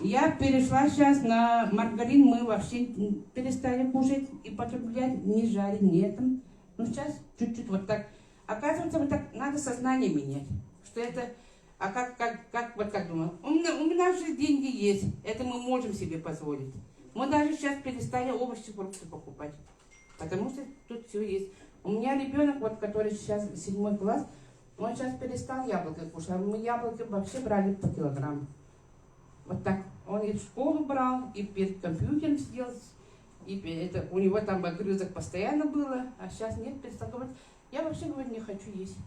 Я перешла сейчас на маргарин, мы вообще перестали кушать и потреблять, не жарить, не этом. Ну, сейчас чуть-чуть вот так. Оказывается, вот так надо сознание менять, что это... А как думаю, у меня же деньги есть, это мы можем себе позволить. Мы даже сейчас перестали овощи, фрукты покупать, потому что тут все есть. У меня ребенок, вот, который сейчас 7 класс, он сейчас перестал яблоки кушать, а мы яблоки вообще брали по килограмму. Вот так, он и в школу брал, и перед компьютером сидел, и у него там огрызок постоянно было, а сейчас нет, перестал говорить, я вообще, говорит, не хочу есть.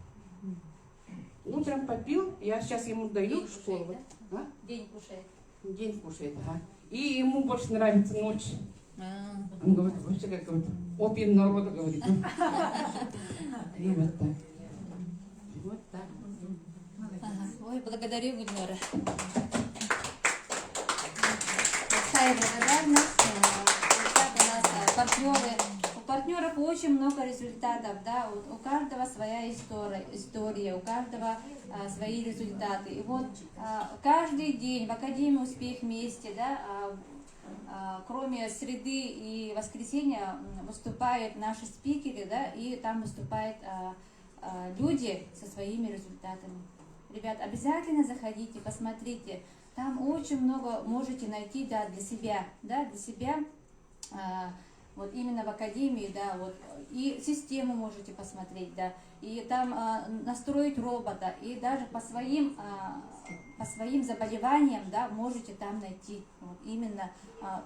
Утром попил, я сейчас ему даю в школу. Кушает, да? День кушает. День кушает, ага. И ему больше нравится ночь. Он говорит, вообще как говорит, опиум народа, говорит. И вот так. Вот так. Ой, благодарю, Гульнора. Большая благодарность. Ребята, у нас партнеры. У партнеров очень много результатов, да, у каждого своя история, у каждого свои результаты. И вот каждый день в Академии «Успех вместе», да, кроме среды и воскресенья выступают наши спикеры, да, и там выступают люди со своими результатами. Ребят, обязательно заходите, посмотрите, там очень много можете найти, да, для себя, вот именно в академии, да, вот, и систему можете посмотреть, да, и там настроить робота, и даже по своим заболеваниям, да, можете там найти вот, именно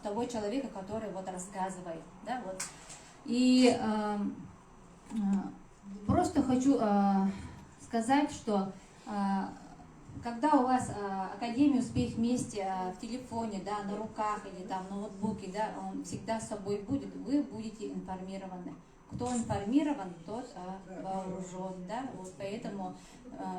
того человека, который вот рассказывает, да, вот. И просто хочу сказать, что когда у вас Академия «Успех вместе» в телефоне, да, на руках или там на ноутбуке, да, он всегда с собой будет, вы будете информированы. Кто информирован, тот вооружен, да, вот поэтому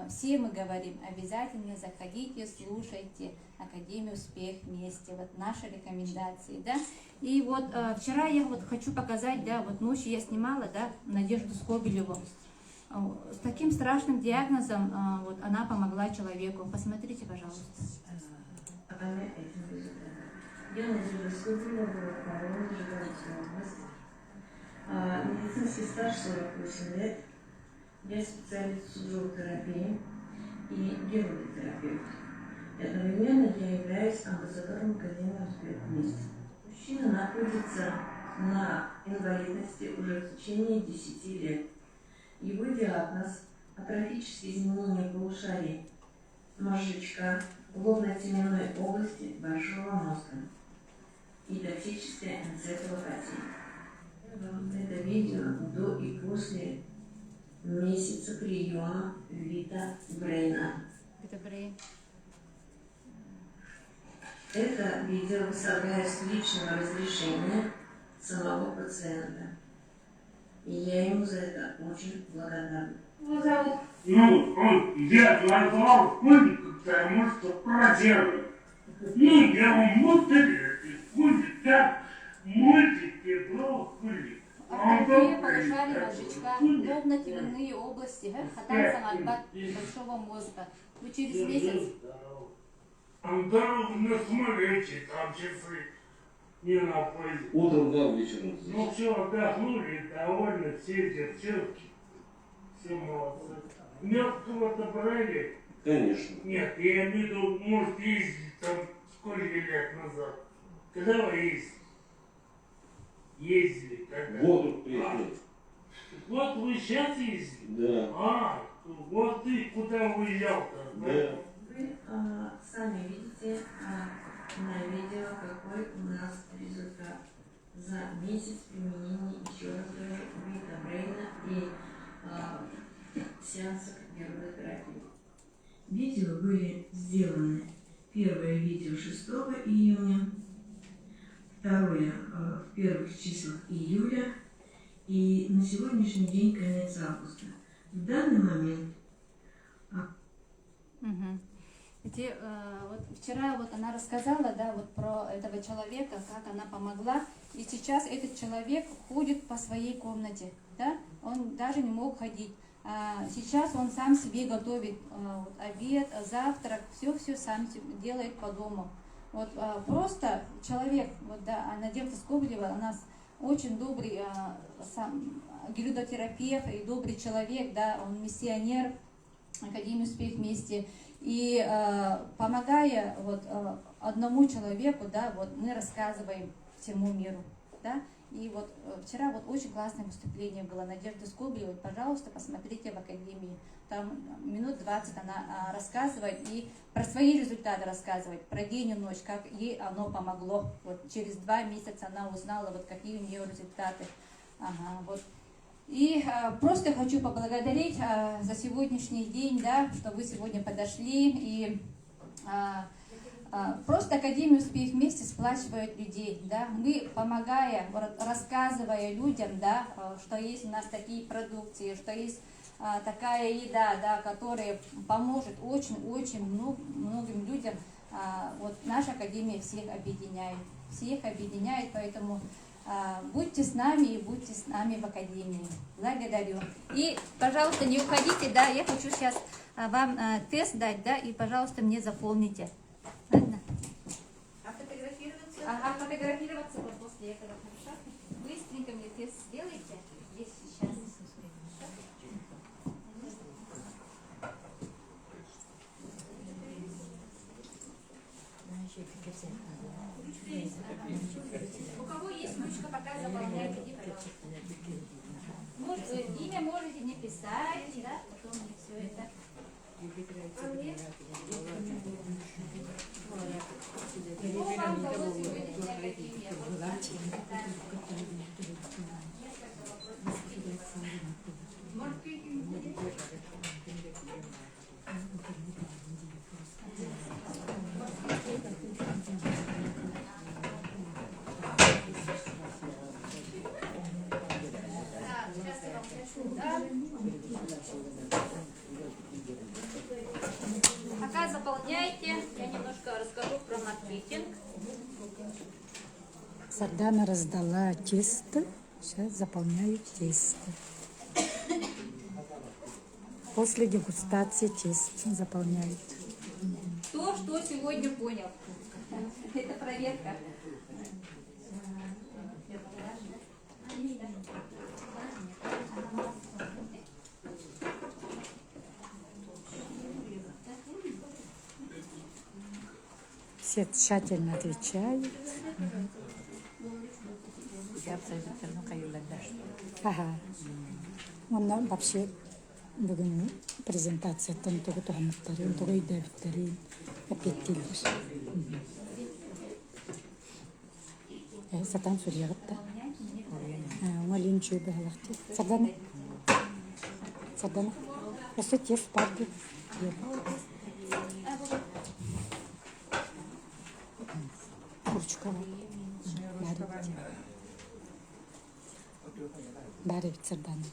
все мы говорим, обязательно заходите, слушайте Академию «Успех вместе», вот наши рекомендации, да. И вот вчера я вот хочу показать, да, вот ночью я снимала, да, Надежду Скобелеву. С таким страшным диагнозом вот она помогла человеку. Посмотрите, пожалуйста. Я Надежда Скобелева, Воронеж, Житомирская область. Медицинский стаж 48 лет. Я специалист зоотерапии и геротерапевт. Одновременно я являюсь амбассадором Академии «Успех вместе». Мужчина находится на инвалидности уже в течение 10 лет. Его диагноз – атрофические изменения полушарий мозжечка в лобно-теменной области большого мозга и токсическая энцефалопатия. Это видео до и после месяца приема Вита Брейна. Это видео выставляю с личного разрешения самого пациента. И я ему за это очень благодарна. Ну, я назвал куник, потому что проделал. Ну, я вам мультики, куник, так, мультики был куник. Атрофия полушарий мозжечка, лобно-теменные области, хатан самальбат большого мозга. Вы через месяц... Антаров, ну, смотрите, там часы. Не на поезде. Утром, да, вечером. Ну все, отдохнули, довольны, все девчонки, все молодцы. Мертвого-то брали? Конечно. Нет, я имею в виду, может, ездить там сколько лет назад. Когда вы ездили? Ездили когда? Вот приехали. Вот вы сейчас ездите? Да. Вот ты куда уезжал-то? Да. Вы сами видите на видео, какой у нас результат за месяц применения, еще раз говорю, Вита Брейна и сеансов геротерапии. Видео были сделаны. Первое видео 6 июня, второе в первых числах июля и на сегодняшний день конец августа. В данный момент Вот вчера вот она рассказала, да, вот про этого человека, как она помогла, и сейчас этот человек ходит по своей комнате, да, он даже не мог ходить. Сейчас он сам себе готовит вот, обед, завтрак, все сам делает по дому. Вот просто человек, вот, да, Надежда Скобелева, у нас очень добрый геротерапевт и добрый человек, да, он миссионер Академии «Успех вместе». И помогая вот, одному человеку, да, вот, мы рассказываем всему миру. Да? И вот вчера вот очень классное выступление было Надежды Скобелевой. Пожалуйста, посмотрите в Академии. Там минут 20 она рассказывает и про свои результаты рассказывает, про день и ночь, как ей оно помогло. Вот через 2 месяца она узнала, вот, какие у нее результаты. Вот. И просто хочу поблагодарить за сегодняшний день, да, что вы сегодня подошли. И просто Академия «Успех вместе» сплачивает людей. Да. Мы, помогая, рассказывая людям, да, что есть у нас такие продукции, что есть такая еда, да, которая поможет очень-очень многим людям. Вот наша Академия всех объединяет, поэтому... Будьте с нами и будьте с нами в Академии. Благодарю. И, пожалуйста, не уходите, да, я хочу сейчас вам тест дать, да, и, пожалуйста, мне заполните. Ладно? Фотографироваться? Ага, фотографироваться вот после этого, хорошо? Быстренько мне тест сделайте. Здесь сейчас. У кого есть ручка, пока заполняйте. Вот, имя можете не писать, да, потом мне все это. Ну, вам удалось сегодня снять имя. Пока заполняйте, я немножко расскажу про маркетинг. Сардана раздала тесто. Сейчас заполняю тесто. После дегустации тест заполняют. Кто что сегодня понял? Это проверка. Все тщательно отвечают. Ага. Он вообще бүгін презентациядан тұғы тұғымықтары, тұғы үйдәвіттері әпеттелдір. Сатан сүрияғытта. Оңа лен чөбі алақты. Сардана. Сардана. Осы тез барды. Курчука бар. Бәрі бит Сардана.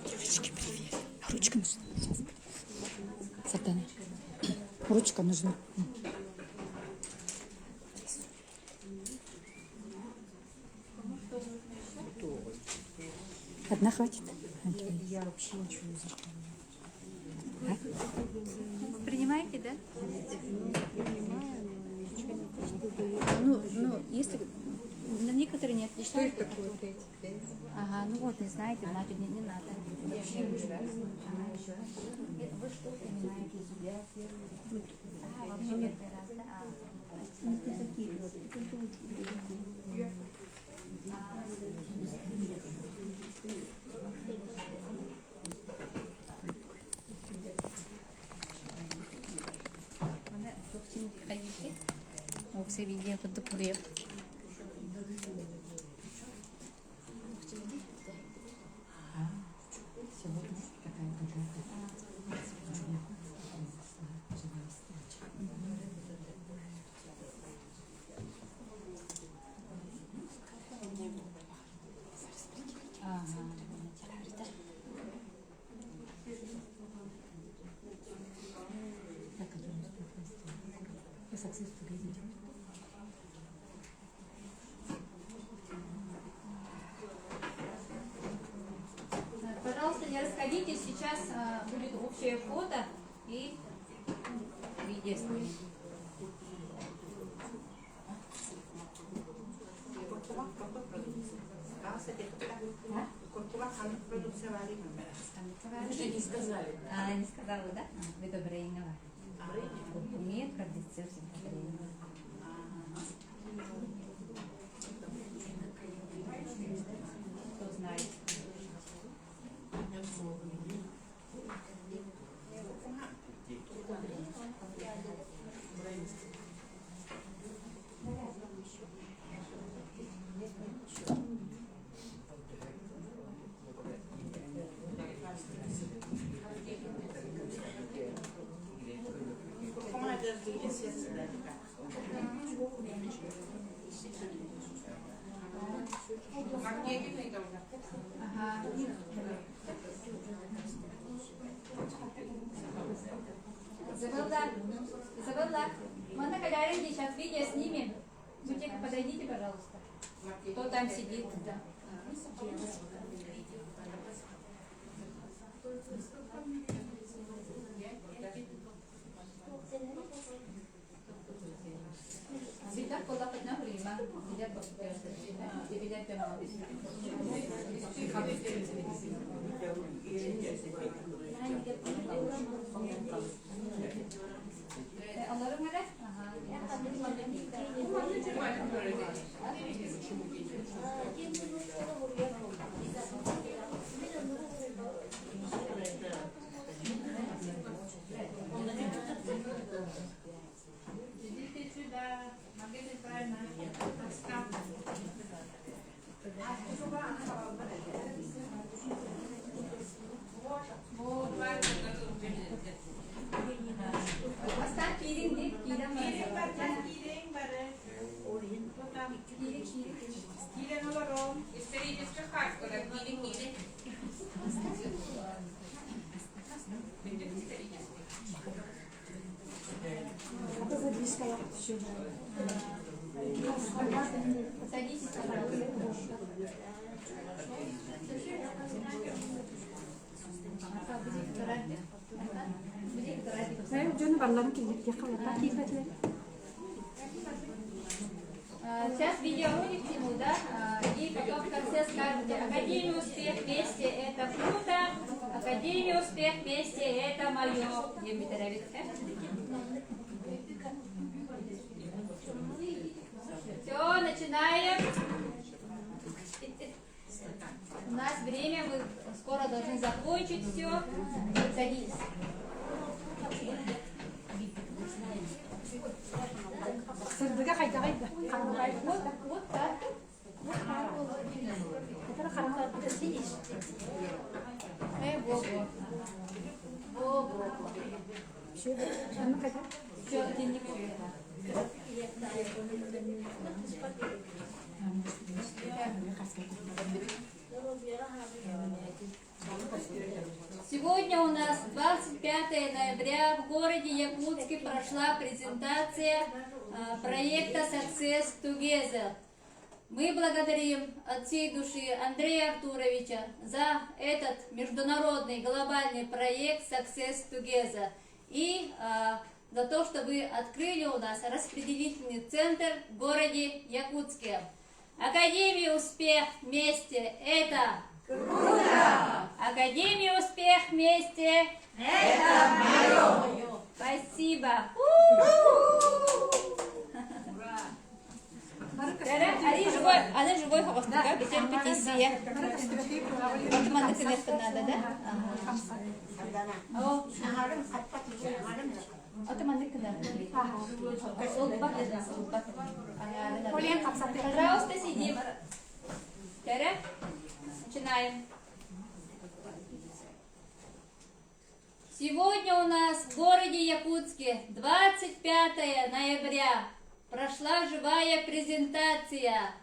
Девочки, привет. Ручка нужна. Сейчас. Сардана. Ручка нужна. Одна хватит? Я вообще ничего не запомнила. Принимаете, да? Ну, если на некоторые не отвечают. Что это такое? Ага, ну вот, не знаете, значит не надо. Ага, еще раз. Вы что принимаете себя? Вообще первый раз, да? Все видео под докурев. Пожалуйста, не расходитесь, сейчас будет общее фото и видео снимем. Что не сказали? Не сказала, да? Вы добрые, умеет гордиться всем добрые. Кто знает? Ага. Изабелла, можно когда сейчас видео снимем? Будьте, подойдите, пожалуйста. Кто там сидит? Да. Всегда полапать на время. И видят прямо. Onları mı? Идите сюда. Могите правильно. Aslan kirin değil, kirin var. Киля на ворон. Историческая хатка, киля. Это задвижка, я хочу. Садитесь, пожалуйста. Сейчас видеоролик сниму, да? И потом в конце скажете: Академия успех вместе это круто, Академия успех вместе это мое. Все, начинаем. У нас время, мы скоро должны закончить все. Садитесь. Сырдыга қайта. Вот так, вот так. Вот так. Во-во. Все, денег. Сегодня у нас 25 ноября в городе Якутске прошла презентация проекта Success Together. Мы благодарим от всей души Андрея Артуровича за этот международный глобальный проект Success Together и за то, что вы открыли у нас распределительный центр в городе Якутске. Академия успех вместе это круто! Академия успех вместе это мое! Спасибо! Она живой хвостка, бетер пятисия. Отманы кнопка надо, да? Отманы кнопка. Пожалуйста, сидим. Начинаем. Сегодня у нас в городе Якутске 25 ноября прошла живая презентация.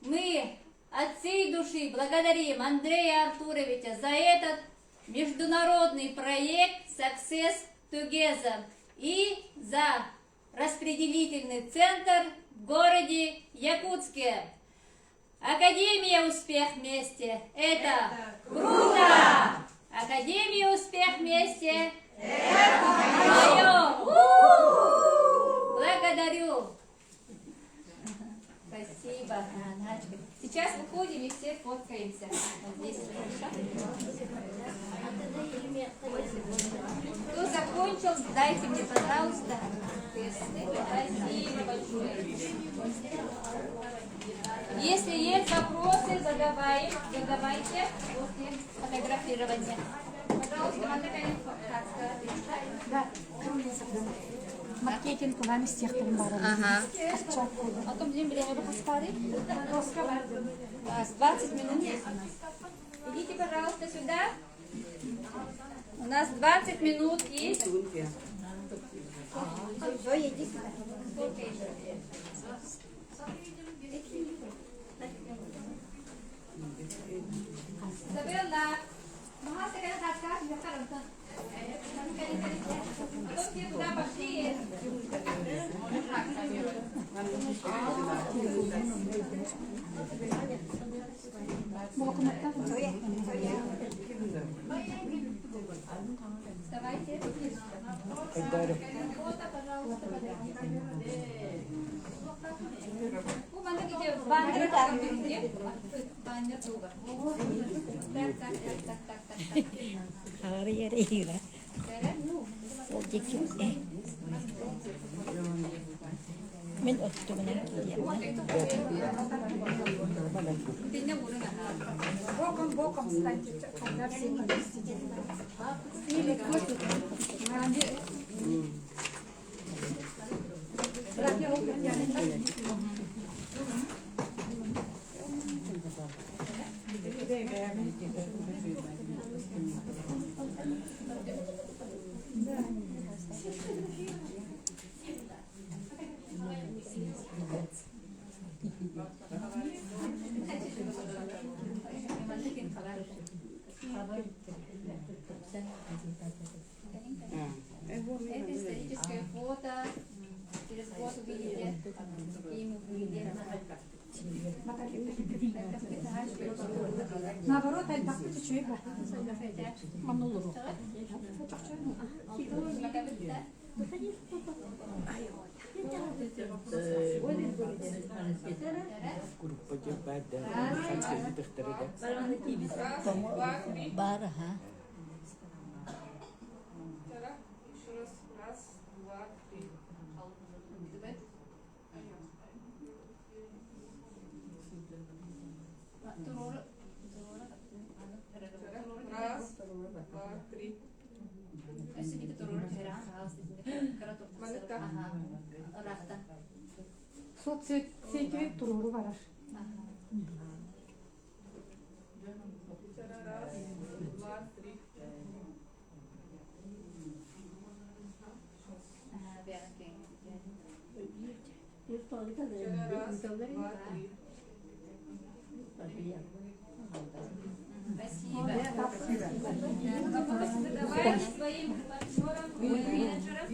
Мы от всей души благодарим Андрея Артуровича за этот международный проект Success Together и за распределительный центр в городе Якутске. Академия успех вместе это круто! Академия успех вместе это мое! Благодарю! Спасибо. Сейчас выходим и все фоткаемся. Вот здесь. Кто закончил, дайте мне, пожалуйста. Спасибо большое. Если есть вопросы, задавайте после фотографирования. Пожалуйста, Да, маркетинг у нас всех там баров. Ага. А то время выпускали. 20 минут есть у нас. Идите, пожалуйста, сюда. У нас 20 минут есть. Isabella, mahal ka na kaka, hindi ka rin. Atau dia sudah pasti. Mau ke mana? Вставайте. Фото, пожалуйста, подойдите. Бана где бандер там где? Бандер туда. Так. Хария. Min otto men Боком станьте, когда все вместе. Или просто Это историческое фото. Через год увидите, какие мы были. наоборот, а так ты чего и манулу. Бараха. Еще раз. Раз, два, три. Раз, два, три. Соцсети туруру бараш. Раз, два, три. Раз, два, три. Спасибо. Давай своим партнерам, менеджерам.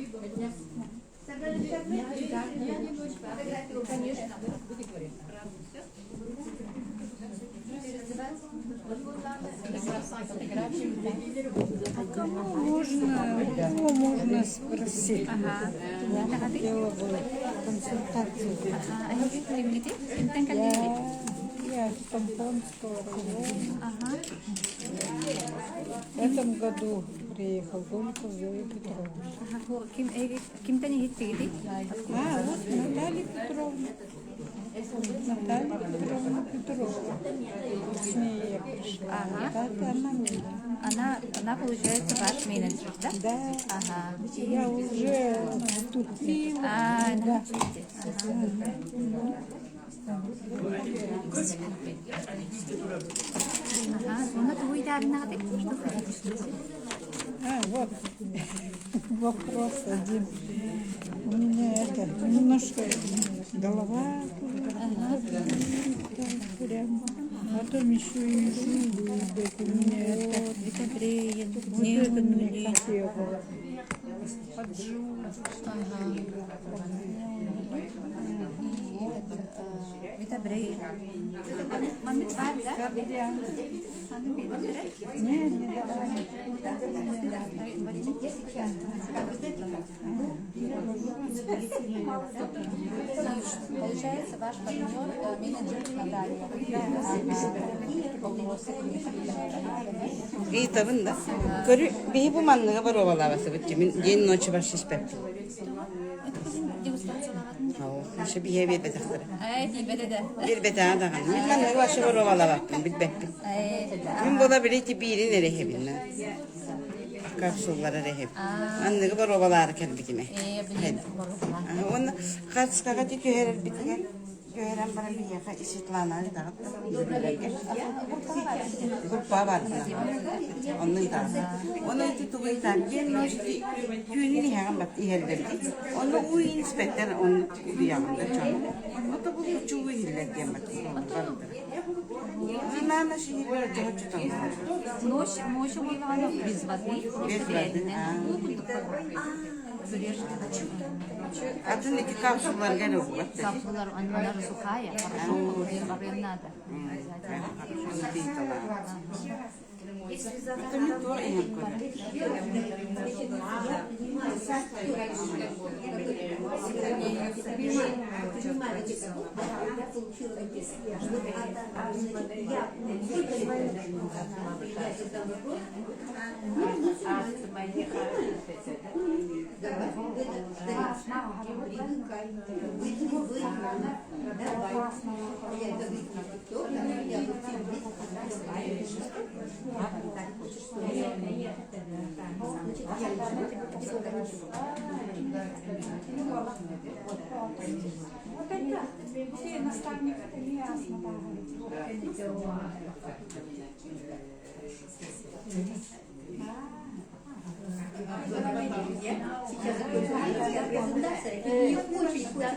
Конечно. А кому можно спросить? Хотела бы консультацию. Я с Тампонского района. В этом году приехал только Зоя Петровна. Кем-то не Вот Наталья Петровна. Наталья Петровна Петрова. С ней я пришла. Это она меня. Она получается ваш менеджер, да? Да. Ага. Я уже вступила. Да. Вот вопрос один. У меня это немножко голова прям. Потом еще и желудок. У меня это вот это не хотела. Витабрей. Маме тварь, да? Нет, не давай. Получается, ваш партнер менеджер Наталья. Бейтабын да. Көрü бей bu manlığa var ovalabası bütçemin yeni noçu var şişpep. Şu bir hebe betakları. Evet, iyi bedede. Bir betağa da kalın. Bir manlığa başı var ovalabakın bitbek. Min bola biri ki biri ne rehebinler. Kapsullara reheb. Manlığa var ovalar kelbitime. Onu kaç kakati köherer bitken. Gören bana bir yaka işitlanları da kurpa var. Onun da. Onu iti tuğu tam gelmiş günün hemen bak iherlerdi. Onu u inspektör onu duyamında çoğu. O da bu çoğu iherler diye bak. Zimana şehirler çoğu çoğu. Ночью была без воды. Без воды. Adın iki kapsullar gene bu. Капсулар, она сухая, хорошо, им надо. Это не то, Вот это, все наставник Ильяс Сейчас закончится презентация, и мне очень хочется